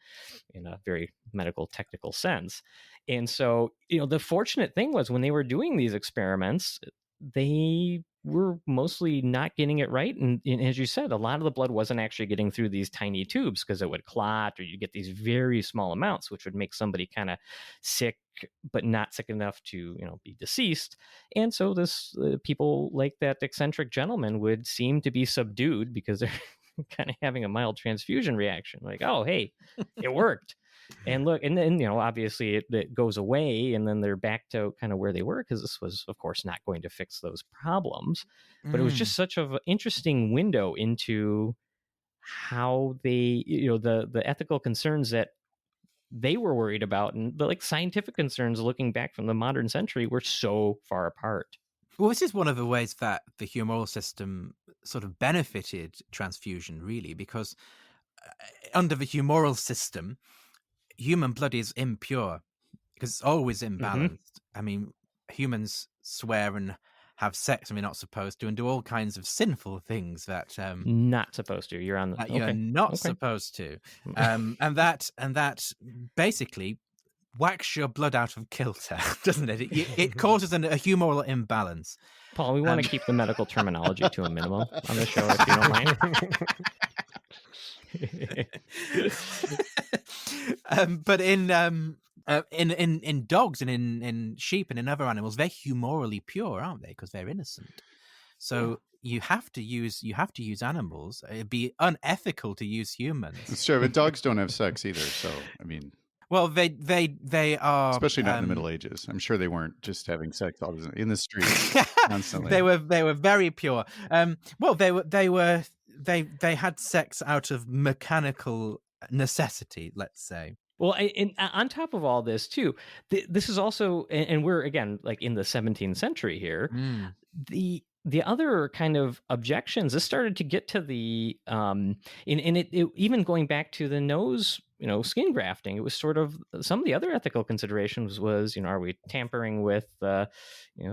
Speaker 1: in a very medical technical sense. And so, the fortunate thing was when they were doing these experiments, they were mostly not getting it right. And as you said, a lot of the blood wasn't actually getting through these tiny tubes because it would clot, or you get these very small amounts, which would make somebody kind of sick, but not sick enough to, be deceased. And so this people like that eccentric gentleman would seem to be subdued because they're kind of having a mild transfusion reaction. Like, oh, hey, it worked. And look, and then, obviously it goes away and then they're back to kind of where they were, because this was, of course, not going to fix those problems. But it was just such an interesting window into how they, the ethical concerns that they were worried about, and the like scientific concerns looking back from the modern century were so far apart.
Speaker 3: Well, this is one of the ways that the humoral system sort of benefited transfusion, really, because under the humoral system, human blood is impure because it's always imbalanced. I mean, humans swear and have sex when we're not supposed to, and do all kinds of sinful things that
Speaker 1: not supposed to. You're on the
Speaker 3: you're not supposed to, and that basically whacks your blood out of kilter, doesn't it? It causes a humoral imbalance.
Speaker 1: Paul, we want to keep the medical terminology to a minimum on the show, if you don't
Speaker 3: mind. But in dogs and in sheep and in other animals, they're humorally pure, aren't they? Because they're innocent. So you have to use animals. It'd be unethical to use humans.
Speaker 4: It's true, but dogs don't have sex either. So I mean,
Speaker 3: well, they are,
Speaker 4: especially not in the Middle Ages. I'm sure they weren't just having sex all in the street constantly.
Speaker 3: They were very pure. Well, they had sex out of mechanical necessity, let's say.
Speaker 1: Well, and on top of all this too, this is also, and we're again like in the 17th century here. The other kind of objections, this started to get to the it even going back to the nose, skin grafting. It was sort of some of the other ethical considerations was, are we tampering with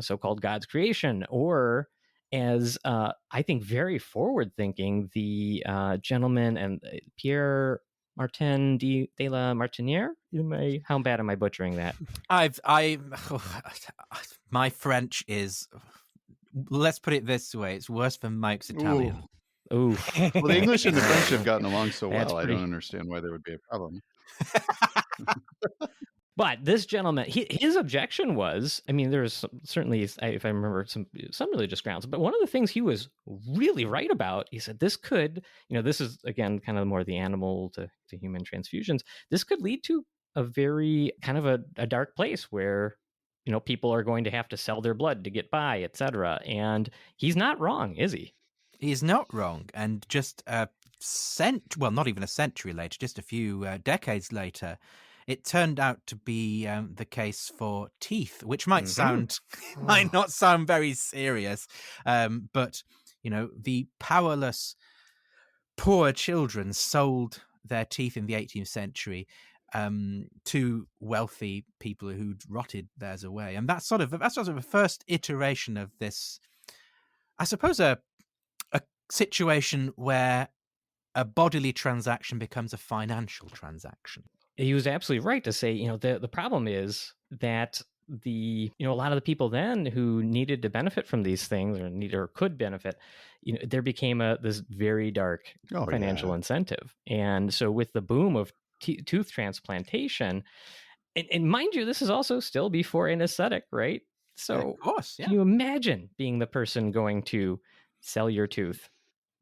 Speaker 1: so-called God's creation, or as I think very forward thinking, the gentleman and Pierre Martin de la Martiniere. How bad am I butchering that?
Speaker 3: My French is, let's put it this way, it's worse than Mike's Italian.
Speaker 1: Ooh.
Speaker 4: Well, the English and the French have gotten along so well. I don't understand why there would be a problem.
Speaker 1: But this gentleman, his objection was, I mean, there's certainly, if I remember, some religious grounds, but one of the things he was really right about, he said this could, this is, again, kind of more the animal to human transfusions. This could lead to a very kind of a dark place where, people are going to have to sell their blood to get by, etc. And he's not wrong, is he?
Speaker 3: He's not wrong. And just not even a century later, just a few decades later, it turned out to be the case for teeth, which might not sound very serious, but the powerless poor children sold their teeth in the 18th century to wealthy people who'd rotted theirs away, and that's sort of the first iteration of this. I suppose a situation where a bodily transaction becomes a financial transaction.
Speaker 1: He was absolutely right to say, the problem is that a lot of the people then who needed to benefit from these things or could benefit, there became this very dark financial incentive. And so with the boom of tooth transplantation, and mind you, this is also still before anesthetic, right? So
Speaker 3: of course, yeah.
Speaker 1: Can you imagine being the person going to sell your tooth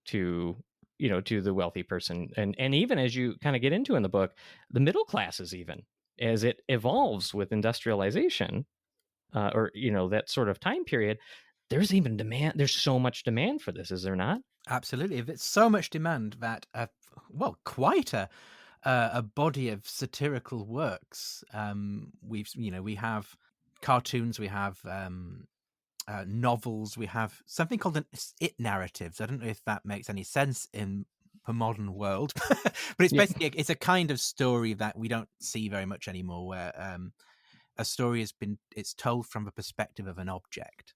Speaker 1: to the wealthy person? And even as you kind of get into in the book, the middle classes, even as it evolves with industrialization, or that sort of time period, there's even demand. There's so much demand for this, is there not?
Speaker 3: Absolutely. It's so much demand that, quite a body of satirical works. We have cartoons, we have novels, we have something called it narratives. I don't know if that makes any sense in the modern world, but it's basically it's a kind of story that we don't see very much anymore, where a story it's told from the perspective of an object.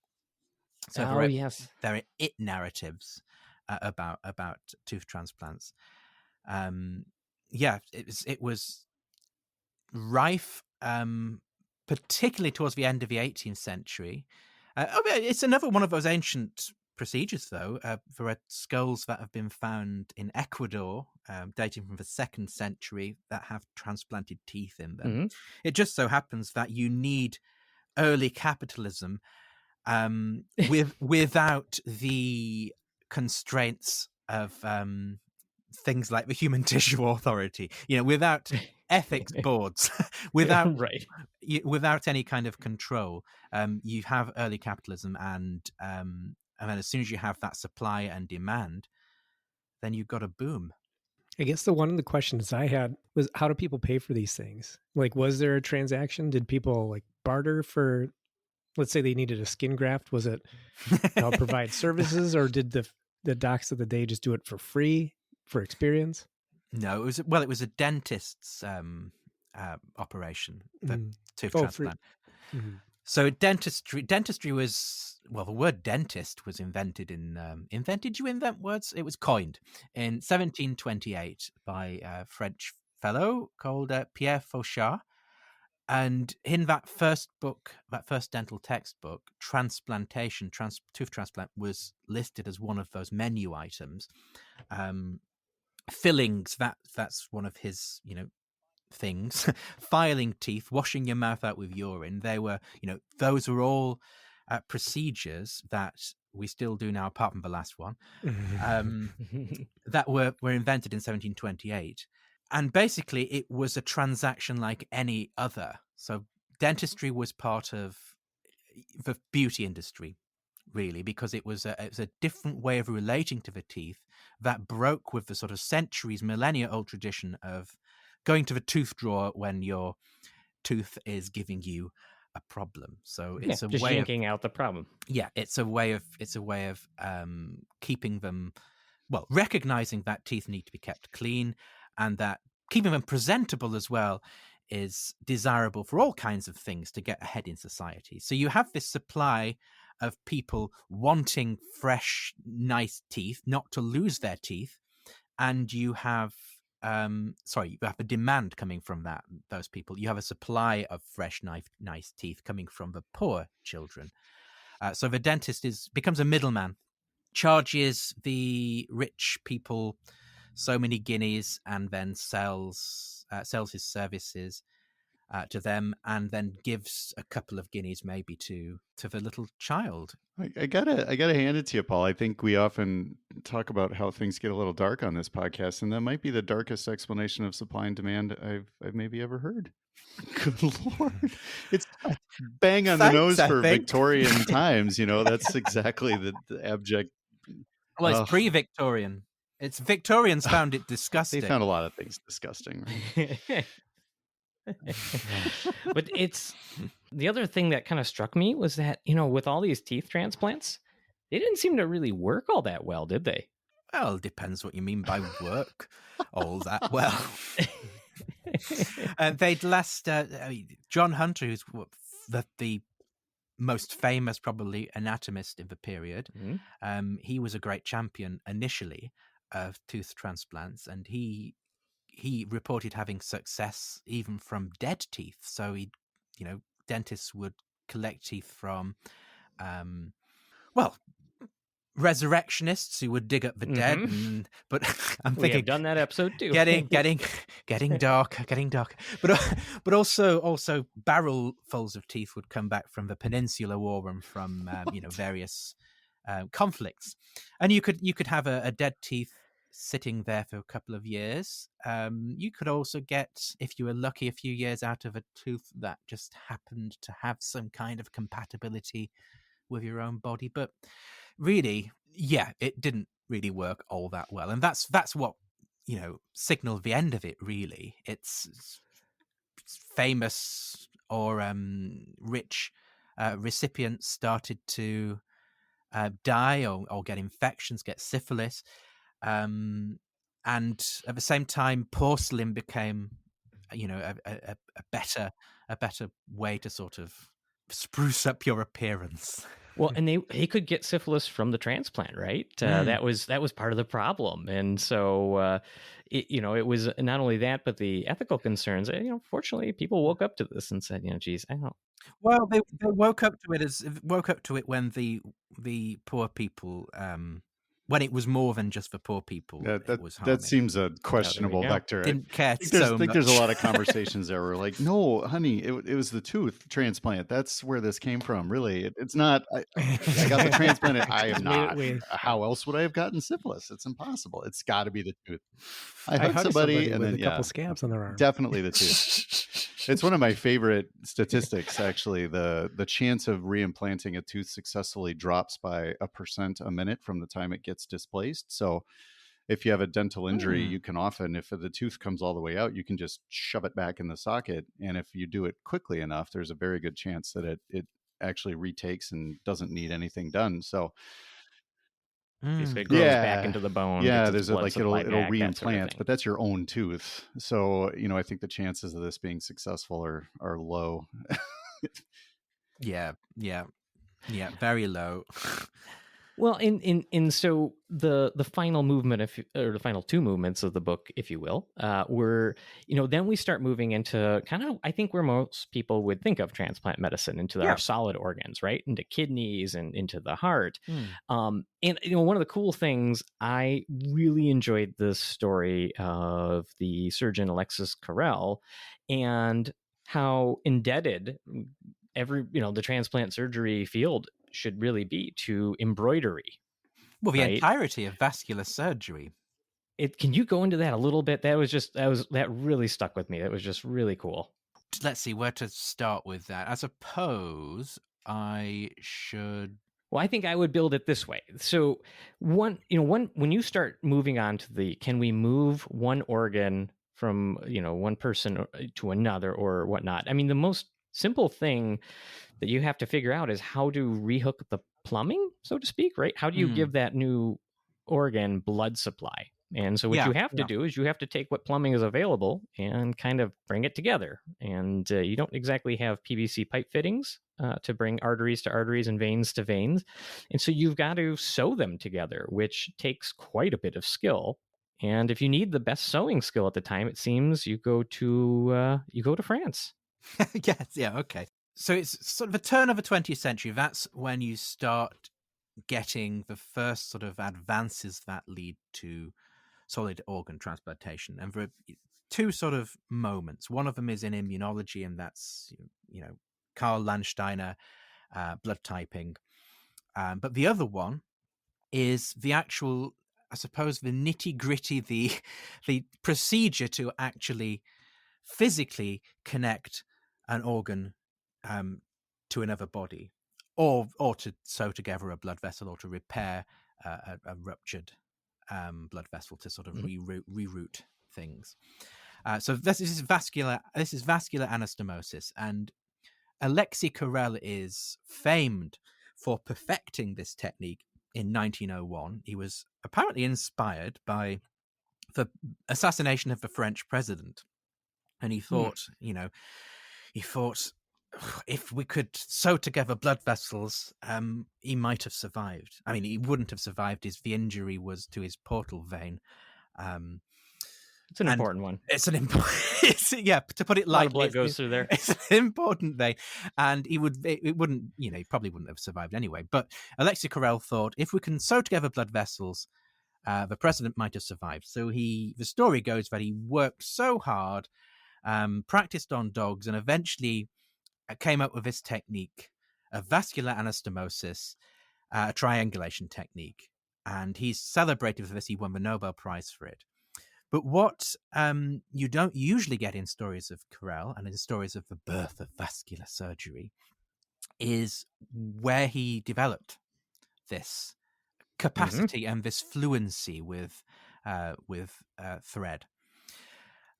Speaker 3: So
Speaker 1: yes,
Speaker 3: there are it narratives about tooth transplants. It was rife, particularly towards the end of the 18th century. It's another one of those ancient procedures, though. There are skulls that have been found in Ecuador, dating from the 2nd century, that have transplanted teeth in them.
Speaker 1: Mm-hmm.
Speaker 3: It just so happens that you need early capitalism without the constraints of things like the Human Tissue Authority, without ethics boards, without
Speaker 1: right.
Speaker 3: Without any kind of control. You have early capitalism, and then as soon as you have that supply and demand, then you've got a boom.
Speaker 5: I guess one of the questions I had was, how do people pay for these things? Like, was there a transaction? Did people like barter for, let's say they needed a skin graft? Was it provide services, or did the docs of the day just do it for free for experience?
Speaker 3: No, it was a dentist's operation, the tooth transplant. Mm-hmm. So dentistry was, well, the word dentist was invented did you invent words? It was coined in 1728 by a French fellow called Pierre Fauchard. And in that first book, that first dental textbook, transplantation, tooth transplant was listed as one of those menu items. Fillings, that's one of his, things. Filing teeth, washing your mouth out with urine. They were, those were all procedures that we still do now, apart from the last one, that were invented in 1728. And basically, it was a transaction like any other. So dentistry was part of the beauty industry, really, because it was a different way of relating to the teeth that broke with the sort of centuries, millennia-old tradition of going to the tooth drawer when your tooth is giving you a problem. So it's
Speaker 1: just
Speaker 3: way
Speaker 1: yanking out the problem.
Speaker 3: Yeah, it's a way of keeping them, well, recognizing that teeth need to be kept clean, and that keeping them presentable as well is desirable for all kinds of things to get ahead in society. So you have this supply of people wanting fresh, nice teeth, not to lose their teeth, and you have you have a demand coming from those people. You have a supply of fresh, nice teeth coming from the poor children. So the dentist becomes a middleman, charges the rich people so many guineas, and then sells his services to them, and then gives a couple of guineas maybe to the little child.
Speaker 4: I gotta hand it to you, Paul. I think we often talk about how things get a little dark on this podcast, and that might be the darkest explanation of supply and demand I've maybe ever heard. Good Lord, it's bang on the nose for Victorian times. That's exactly the abject.
Speaker 3: Well, it's pre-Victorian. It's Victorians found it disgusting.
Speaker 4: They found a lot of things disgusting, right?
Speaker 1: But it's the other thing that kind of struck me was that, with all these teeth transplants, they didn't seem to really work all that well, did they?
Speaker 3: Well, it depends what you mean by work all that well. They'd last, John Hunter, who's the most famous probably anatomist in the period, he was a great champion initially of tooth transplants, and he reported having success even from dead teeth. So he dentists would collect teeth from, well, resurrectionists who would dig up the dead. But I'm
Speaker 1: We
Speaker 3: thinking
Speaker 1: have done that episode too.
Speaker 3: getting darker. But also barrelfuls of teeth would come back from the Peninsular War and from various conflicts, and you could have a dead teeth sitting there for a couple of years. You could also get, if you were lucky, a few years out of a tooth that just happened to have some kind of compatibility with your own body. But really, it didn't really work all that well, and that's what signaled the end of it. Really, it's famous or rich recipients started to die or get infections, get syphilis, and at the same time, porcelain became a better way to sort of spruce up your appearance.
Speaker 1: Well, and they could get syphilis from the transplant, right? That was part of the problem, and so it was not only that, but the ethical concerns. Fortunately, people woke up to this and said, geez, I don't.
Speaker 3: Well, they woke up to it when the poor people. When it was more than just for poor people,
Speaker 4: that seems a questionable vector.
Speaker 3: Didn't care
Speaker 4: I
Speaker 3: so
Speaker 4: think
Speaker 3: much.
Speaker 4: there's a lot of conversations there where like, no, honey, it was the tooth transplant. That's where this came from. Really, it's not. I got the transplant. I am not. How else would I have gotten syphilis? It's impossible. It's got to be the tooth. I hugged somebody and then
Speaker 5: a couple scabs on their arm.
Speaker 4: Definitely the tooth. It's one of my favorite statistics, actually. The chance of reimplanting a tooth successfully drops by 1% a minute from the time it gets displaced. So if you have a dental injury, you can often, if the tooth comes all the way out, you can just shove it back in the socket. And if you do it quickly enough, there's a very good chance that it actually retakes and doesn't need anything done. So
Speaker 1: it grows back into the bone.
Speaker 4: Yeah, there's it'll reimplant, but that's your own tooth. So I think the chances of this being successful are low.
Speaker 3: Yeah, very low.
Speaker 1: Well, so the final movement, or the final two movements of the book, if you will, were, then we start moving into kind of, I think, where most people would think of transplant medicine, into our solid organs, right? Into kidneys and into the heart. And, one of the cool things, I really enjoyed the story of the surgeon Alexis Carrel and how indebted the transplant surgery field should really be to embroidery.
Speaker 3: Well, the entirety of vascular surgery.
Speaker 1: Can you go into that a little bit? That really stuck with me. That was just really cool.
Speaker 3: Let's see where to start with that. I suppose I should.
Speaker 1: Well, I think I would build it this way. So when you start moving on to can we move one organ from, one person to another or whatnot? I mean, the most simple thing that you have to figure out is how to rehook the plumbing, so to speak, right? How do you give that new organ blood supply? And so what you have to do is you have to take what plumbing is available and kind of bring it together. And you don't exactly have PVC pipe fittings to bring arteries to arteries and veins to veins. And so you've got to sew them together, which takes quite a bit of skill. And if you need the best sewing skill at the time, it seems you go to France.
Speaker 3: Yes, yeah, okay. So it's sort of a turn of the 20th century. That's when you start getting the first sort of advances that lead to solid organ transplantation. And there are two sort of moments. One of them is in immunology, and that's, Karl Landsteiner, blood typing. But the other one is the actual, I suppose, the nitty-gritty, the procedure to actually physically connect an organ to another body, or to sew together a blood vessel, or to repair a ruptured blood vessel, to sort of reroute things. So this is vascular anastomosis, and Alexis Carrel is famed for perfecting this technique in 1901. He was apparently inspired by the assassination of the French president, and he thought, if we could sew together blood vessels, he might have survived. I mean, he wouldn't have survived. The injury was to his portal vein.
Speaker 1: It's an important one.
Speaker 3: It's an important, yeah, to put it
Speaker 1: A lot
Speaker 3: lightly,
Speaker 1: of blood goes through there.
Speaker 3: It's an important vein, and he wouldn't, he probably wouldn't have survived anyway. But Alexis Carrel thought, if we can sew together blood vessels, the president might have survived. So the story goes that he worked so hard, practiced on dogs, and eventually came up with this technique of vascular anastomosis, a triangulation technique. And he's celebrated for this. He won the Nobel Prize for it. But what you don't usually get in stories of Carrel and in stories of the birth of vascular surgery is where he developed this capacity and this fluency with thread.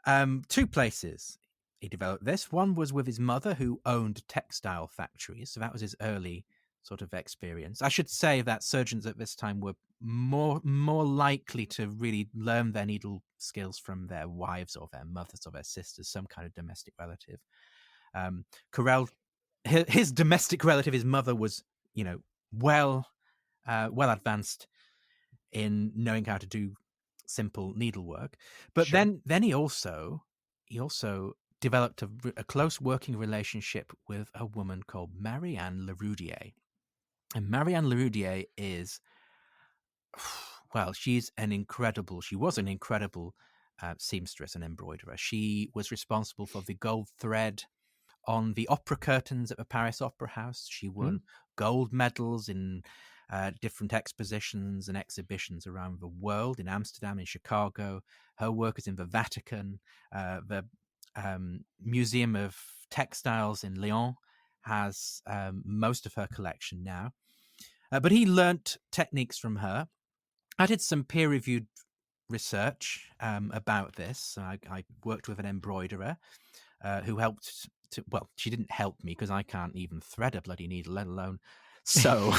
Speaker 3: 2 places he developed this. One was with his mother, who owned textile factories. So that was his early sort of experience. I should say that surgeons at this time were more likely to really learn their needle skills from their wives or their mothers or their sisters, some kind of domestic relative. Carrel, his domestic relative, his mother, was well advanced in knowing how to do simple needlework. But
Speaker 1: Sure.
Speaker 3: then he also developed a close working relationship with a woman called Marianne Leroudier. And Marianne Leroudier is, well, she was an incredible seamstress and embroiderer. She was responsible for the gold thread on the opera curtains at the Paris Opera House. She won gold medals in different expositions and exhibitions around the world, in Amsterdam, in Chicago. Her work is in the Vatican. The Museum of Textiles in Lyon has most of her collection now. But he learnt techniques from her. I did some peer-reviewed research about this. I worked with an embroiderer who helped to, well, she didn't help me because I can't even thread a bloody needle, let alone. So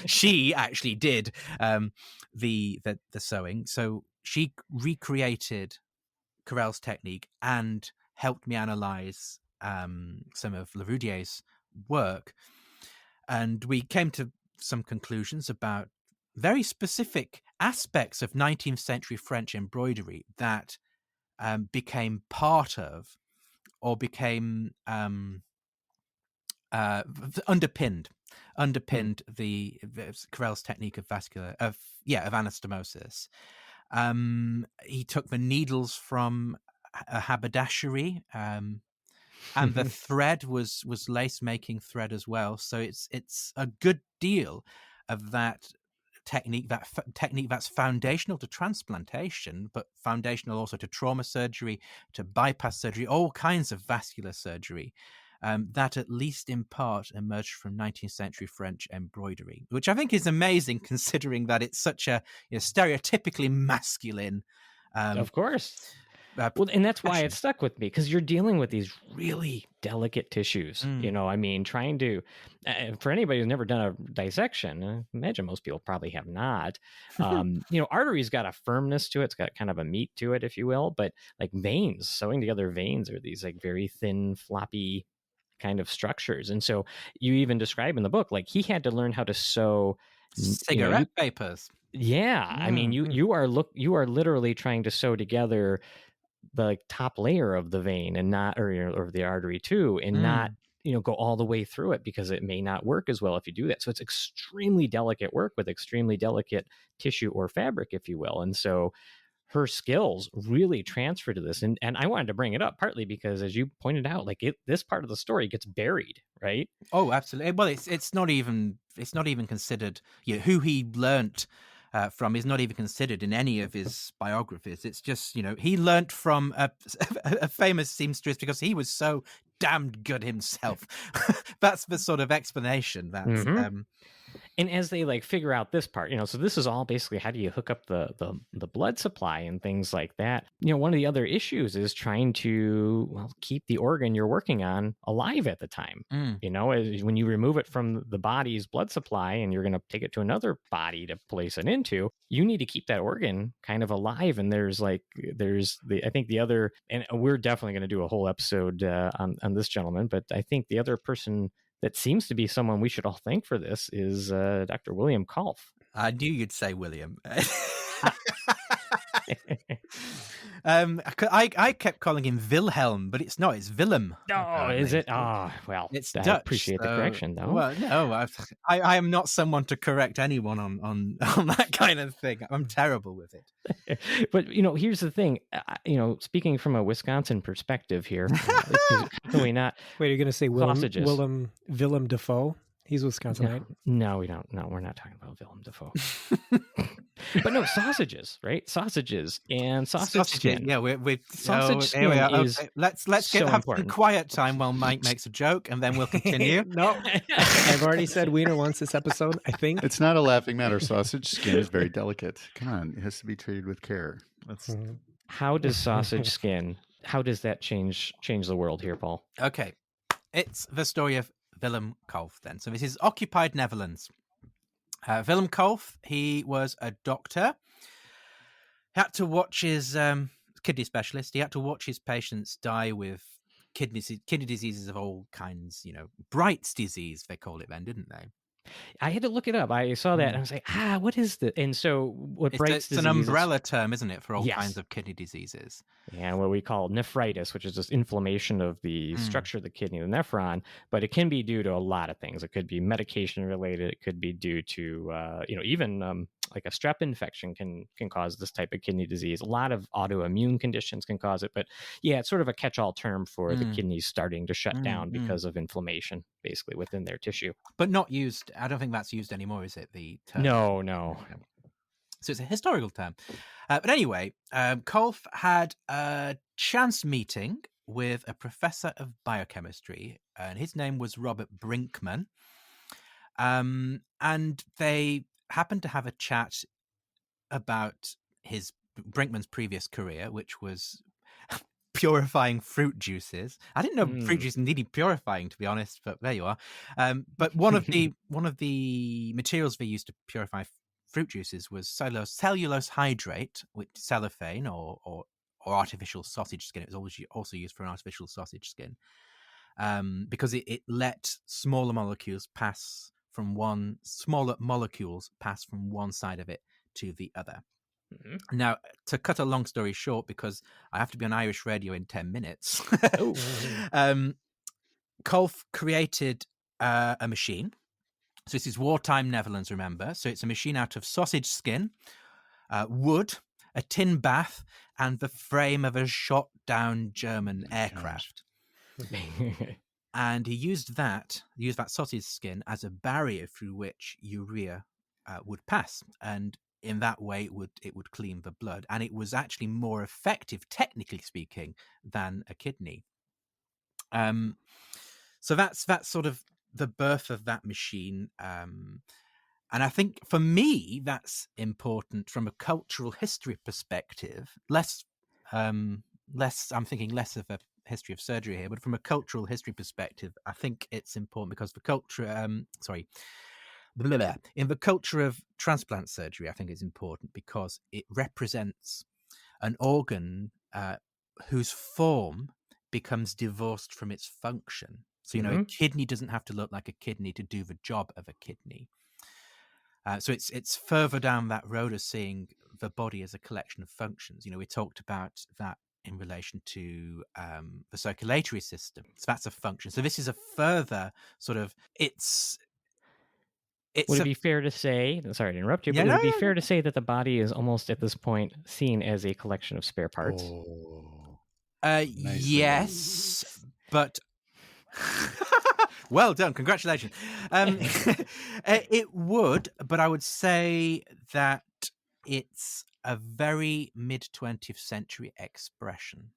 Speaker 3: she actually did the sewing. So she recreated Carrel's technique and helped me analyze some of Leroudier's work. And we came to some conclusions about very specific aspects of 19th century French embroidery that became part of or became underpinned the Carrel's technique of anastomosis. He took the needles from a haberdashery, and the thread was lace making thread as well. So it's a good deal of that technique that's foundational to transplantation, but foundational also to trauma surgery, to bypass surgery, all kinds of vascular surgery. That at least in part emerged from 19th century French embroidery, which I think is amazing considering that it's such a stereotypically masculine.
Speaker 1: Of course. Well, and that's why it stuck with me, because you're dealing with these really delicate tissues. I mean, trying to, for anybody who's never done a dissection, I imagine most people probably have not. Artery's got a firmness to it. It's got kind of a meat to it, if you will. But like veins, sewing together veins are these like very thin, floppy kind of structures. And so you even describe in the book, like he had to learn how to sew
Speaker 3: cigarette papers.
Speaker 1: Yeah. I mean, you are literally trying to sew together the top layer of the vein and not, or the artery too, and not, go all the way through it, because it may not work as well if you do that. So it's extremely delicate work with extremely delicate tissue or fabric, if you will. And so her skills really transfer to this. And I wanted to bring it up partly because, as you pointed out, like this part of the story gets buried, right?
Speaker 3: Oh, absolutely. Well, it's not even considered, who he learnt from is not even considered in any of his biographies. It's just, he learnt from a famous seamstress because he was so damned good himself. That's the sort of explanation. That's
Speaker 1: and as they like figure out this part, so this is all basically how do you hook up the blood supply and things like that. One of the other issues is trying to keep the organ you're working on alive at the time. When you remove it from the body's blood supply and you're going to take it to another body to place it into, you need to keep that organ kind of alive. And I think the other, and we're definitely going to do a whole episode on this gentleman, but I think the other person that seems to be someone we should all thank for this is Dr. William Kolff.
Speaker 3: I knew you'd say William. I kept calling him Wilhelm, but it's not. It's Willem.
Speaker 1: Oh, is
Speaker 3: apparently.
Speaker 1: it? Ah, well,
Speaker 3: It's
Speaker 1: I
Speaker 3: Dutch.
Speaker 1: appreciate the
Speaker 3: so-
Speaker 1: correction, though.
Speaker 3: Well, no, I am not someone to correct anyone on that kind of thing. I'm terrible with it.
Speaker 1: But here's the thing. Speaking from a Wisconsin perspective here, how can we not?
Speaker 5: Wait, you're going to say
Speaker 1: Sausages.
Speaker 5: Willem Dafoe? He's Wisconsinite.
Speaker 1: No, we don't. No, we're not talking about Willem Dafoe. But no, sausages, right? Sausages and sausage skin.
Speaker 3: Yeah, we're
Speaker 1: Sausage
Speaker 3: here we
Speaker 1: skin
Speaker 3: are.
Speaker 1: is
Speaker 3: Okay, let's
Speaker 1: so
Speaker 3: have
Speaker 1: important.
Speaker 3: some quiet time while Mike makes a joke, and then we'll continue.
Speaker 5: No, I've already said wiener once this episode, I think.
Speaker 4: It's not a laughing matter. Sausage skin is very delicate. Come on, it has to be treated with care.
Speaker 1: How does sausage skin? How does that change the world here, Paul?
Speaker 3: Okay, it's the story of Willem Kolff then. So this is occupied Netherlands. Willem Kolff, he was a doctor. He had to watch his kidney specialist. He had to watch his patients die with kidney diseases of all kinds. Bright's disease, they call it then, didn't they?
Speaker 1: I had to look it up. I saw that and I was like, what is the? And so what Bright's
Speaker 3: It's an
Speaker 1: disease is-
Speaker 3: umbrella term, isn't it, for all
Speaker 1: Yes.
Speaker 3: kinds of kidney diseases?
Speaker 1: and what we call nephritis, which is just inflammation of the structure of the kidney, the nephron. But it can be due to a lot of things. It could be medication related. It could be due to, even like a strep infection can cause this type of kidney disease. A lot of autoimmune conditions can cause it. But yeah, it's sort of a catch-all term for the kidneys starting to shut down because of inflammation, basically within their tissue.
Speaker 3: But not used. I don't think that's used anymore, is it? The term?
Speaker 1: No.
Speaker 3: So it's a historical term. But anyway, Kolff had a chance meeting with a professor of biochemistry, and his name was Robert Brinkman. And they happened to have a chat about Brinkman's previous career, which was purifying fruit juices. I didn't know fruit juice needed purifying, to be honest, but there you are. But one of the materials they used to purify fruit juices was cellulose hydrate, which cellophane or artificial sausage skin. It was also used for an artificial sausage skin because it let smaller molecules pass from one side of it to the other. Now, to cut a long story short, because I have to be on Irish radio in 10 minutes, Kolff created a machine. So this is wartime Netherlands, remember? So it's a machine out of sausage skin, wood, a tin bath, and the frame of a shot-down German aircraft. And he used that sausage skin as a barrier through which urea would pass. And in that way, it would clean the blood. And it was actually more effective, technically speaking, than a kidney. So that's sort of the birth of that machine. And I think for me, that's important from a cultural history perspective. I'm thinking less of a history of surgery here, but from a cultural history perspective, I think it's important because the culture, in the culture of transplant surgery, I think it's important because it represents an organ whose form becomes divorced from its function. So, a kidney doesn't have to look like a kidney to do the job of a kidney. So it's further down that road of seeing the body as a collection of functions. We talked about that in relation to the circulatory system. So that's a function. So this is a further sort of,
Speaker 1: would it be fair to say, sorry to interrupt you, but would it be fair to say that the body is almost at this point seen as a collection of spare parts?
Speaker 3: Yes, but well done. Congratulations. It would, but I would say that it's a very mid-20th century expression.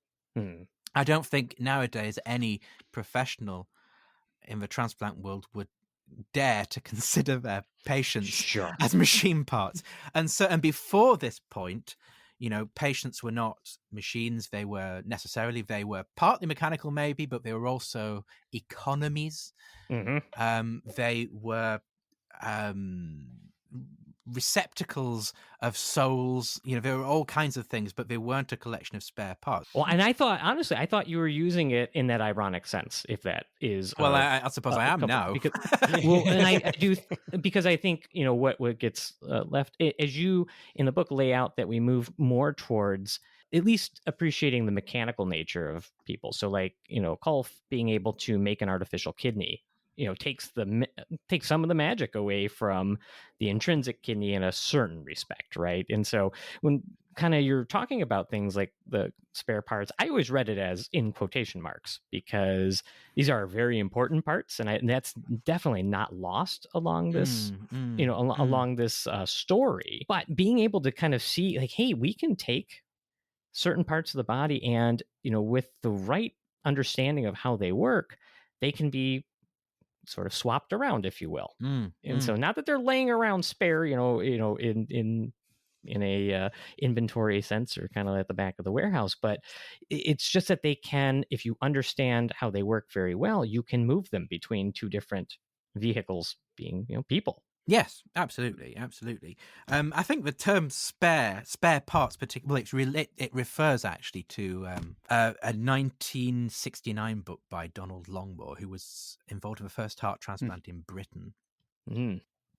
Speaker 3: I don't think nowadays any professional in the transplant world would dare to consider their patients as machine parts. And before this point, patients were not machines. They were partly mechanical maybe, but they were also economies. They were receptacles of souls. There were all kinds of things, but they weren't a collection of spare parts.
Speaker 1: Well, and I thought, honestly, you were using it in that ironic sense, if that is.
Speaker 3: Well, I suppose I am now.
Speaker 1: Because, and I do, because I think, what gets left, as you in the book lay out, that we move more towards at least appreciating the mechanical nature of people. So like, Culf being able to make an artificial kidney, takes some of the magic away from the intrinsic kidney in a certain respect, right? And so when kind of you're talking about things like the spare parts, I always read it as in quotation marks, because these are very important parts, and that's definitely not lost along this, along this story. But being able to kind of see, like, hey, we can take certain parts of the body, and with the right understanding of how they work, they can be sort of swapped around, if you will. So not that they're laying around spare, in a inventory sense, or kind of at the back of the warehouse, but it's just that they can, if you understand how they work very well, you can move them between two different vehicles, being people.
Speaker 3: Yes, absolutely. I think the term spare parts, particularly, it refers actually to a 1969 book by Donald Longmore, who was involved in the first heart transplant in Britain.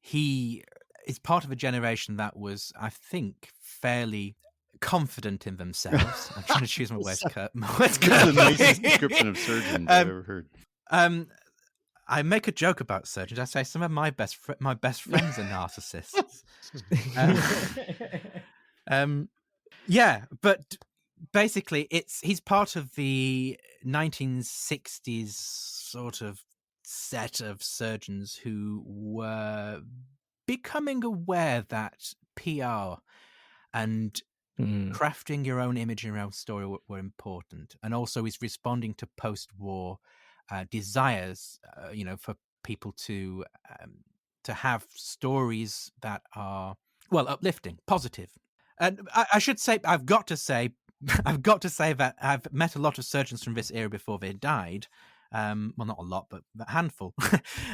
Speaker 3: He is part of a generation that was, I think, fairly confident in themselves. I'm trying to choose my words.
Speaker 4: That's the nicest description of surgeons I've ever heard.
Speaker 3: I make a joke about surgeons. I say some of my best friends are narcissists. Yeah, but basically, he's part of the 1960s sort of set of surgeons who were becoming aware that PR and crafting your own image and your own story were important, and also is responding to post-war desires, for people to have stories that are, well, uplifting, positive. And I should say, I've got to say that I've met a lot of surgeons from this era before they died. Well, not a lot, but a handful.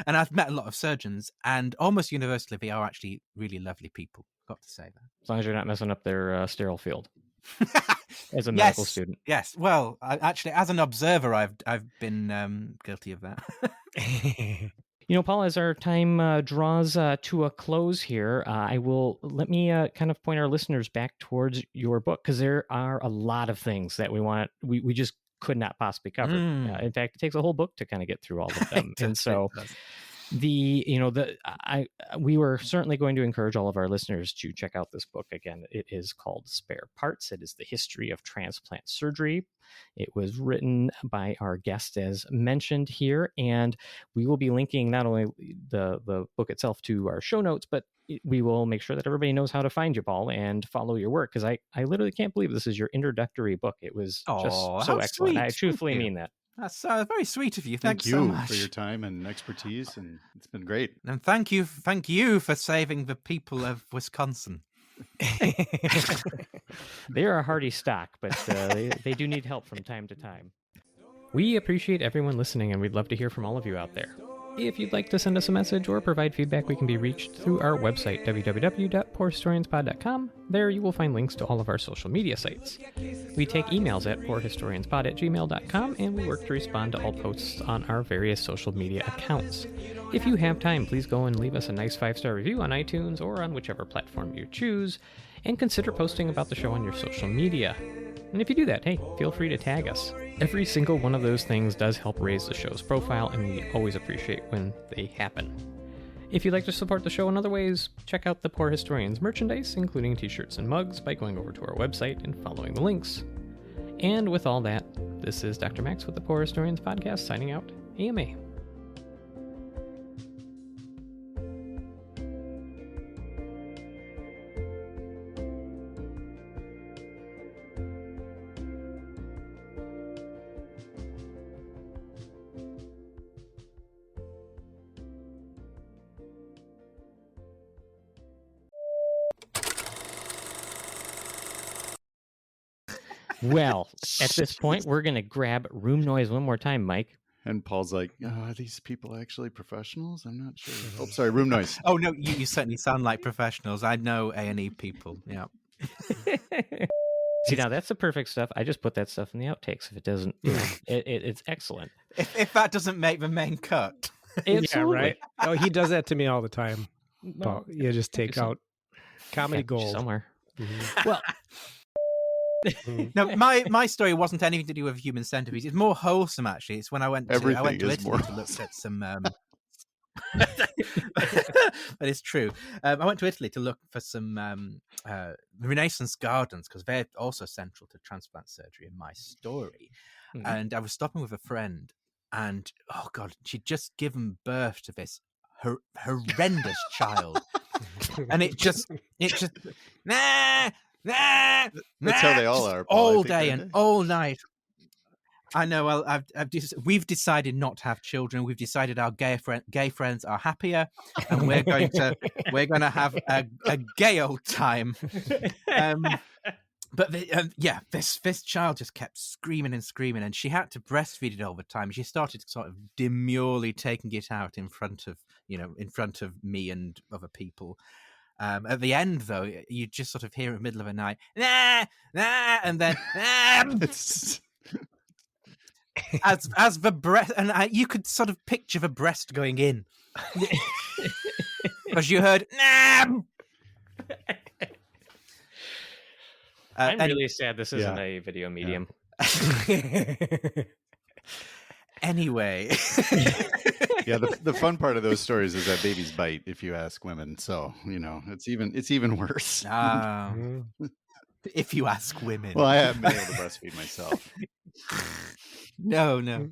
Speaker 3: And I've met a lot of surgeons, and almost universally, they are actually really lovely people. Got to say that.
Speaker 1: As long as you're not messing up their sterile field. As a medical student.
Speaker 3: Yes. Well, actually, as an observer, I've been guilty of that.
Speaker 1: Paul, as our time draws to a close here, let me kind of point our listeners back towards your book, because there are a lot of things that we just could not possibly cover. In fact, it takes a whole book to kind of get through all of them. And so we were certainly going to encourage all of our listeners to check out this book. Again, it is called Spare Parts. It is the history of transplant surgery. It was written by our guest, as mentioned here, and we will be linking not only the book itself to our show notes, but we will make sure that everybody knows how to find you, Paul, and follow your work, because I literally can't believe this is your introductory book. It was just so excellent.
Speaker 3: Sweet.
Speaker 1: I truthfully mean that.
Speaker 3: That's very sweet of you.
Speaker 4: Thank
Speaker 3: Thanks
Speaker 4: you
Speaker 3: so much
Speaker 4: for your time and expertise, and it's been great.
Speaker 3: And thank you for saving the people of Wisconsin.
Speaker 1: They are a hardy stock, but they do need help from time to time. We appreciate everyone listening, and we'd love to hear from all of you out there. If you'd like to send us a message or provide feedback, we can be reached through our website, www.poorhistorianspod.com. There you will find links to all of our social media sites. We take emails at poorhistorianspod@gmail.com, and we work to respond to all posts on our various social media accounts. If you have time, please go and leave us a nice 5-star review on iTunes or on whichever platform you choose, and consider posting about the show on your social media. And if you do that, hey, feel free to tag us. Every single one of those things does help raise the show's profile, and we always appreciate when they happen. If you'd like to support the show in other ways, check out the Poor Historians merchandise, including t-shirts and mugs, by going over to our website and following the links. And with all that, this is Dr. Max with the Poor Historians Podcast, signing out. AMA. Well, at this point, we're going to grab room noise one more time, Mike.
Speaker 4: And Paul's like, oh, are these people actually professionals? I'm not sure. Oh, sorry, room noise.
Speaker 3: Oh no, you certainly sound like professionals. I know A&E people. Yeah.
Speaker 1: See, now that's the perfect stuff. I just put that stuff in the outtakes. If it doesn't, it's excellent.
Speaker 3: If that doesn't make the main cut.
Speaker 1: Absolutely.
Speaker 5: Yeah, right. Oh, he does that to me all the time.
Speaker 1: Well,
Speaker 5: Paul. You just take out comedy
Speaker 1: got you
Speaker 5: gold
Speaker 1: somewhere.
Speaker 5: Mhm.
Speaker 1: Well,
Speaker 5: Mhm.
Speaker 3: No, my story wasn't anything to do with human centipedes. It's more wholesome, actually. It's when I went to
Speaker 4: Everything is
Speaker 3: Italy
Speaker 4: more
Speaker 3: to look at some. But it's true. I went to Italy to look for some Renaissance gardens because they're also central to transplant surgery in my story.
Speaker 1: Mhm.
Speaker 3: And I was stopping with a friend, and oh god, she'd just given birth to this horrendous child, and it just nah.
Speaker 4: That's how they all are, Paul, I
Speaker 3: all
Speaker 4: think,
Speaker 3: day
Speaker 4: aren't
Speaker 3: and
Speaker 4: they?
Speaker 3: all night. I know. Well, we've decided not to have children. We've decided our gay friends are happier, and we're going to have a gay old time. But this child just kept screaming and screaming, and she had to breastfeed it all the time. She started sort of demurely taking it out in front of me and other people. At the end, though, you just sort of hear in the middle of the night, nah, nah, and then
Speaker 4: It's
Speaker 3: as the breast, and you could sort of picture the breast going in because you heard nah.
Speaker 1: I'm
Speaker 3: and-
Speaker 1: really sad this isn't a video medium.
Speaker 3: Anyway,
Speaker 4: yeah. The fun part of those stories is that babies bite if you ask women. So it's even worse.
Speaker 5: Mhm.
Speaker 3: if you ask women,
Speaker 4: Well, I haven't been able to breastfeed myself.
Speaker 3: no.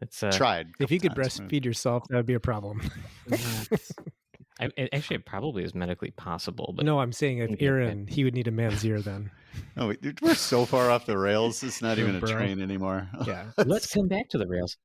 Speaker 1: It's
Speaker 4: Tried.
Speaker 5: If you could
Speaker 4: couple times.
Speaker 5: breastfeed yourself, that would be a problem.
Speaker 1: actually it probably is medically possible, but
Speaker 5: No, I'm saying if
Speaker 1: Okay,
Speaker 5: Aaron, he would need a man's ear then.
Speaker 4: Oh, we're so far off the rails. It's not even a
Speaker 5: Bro.
Speaker 4: train anymore.
Speaker 5: Yeah.
Speaker 1: let's come back to the rails.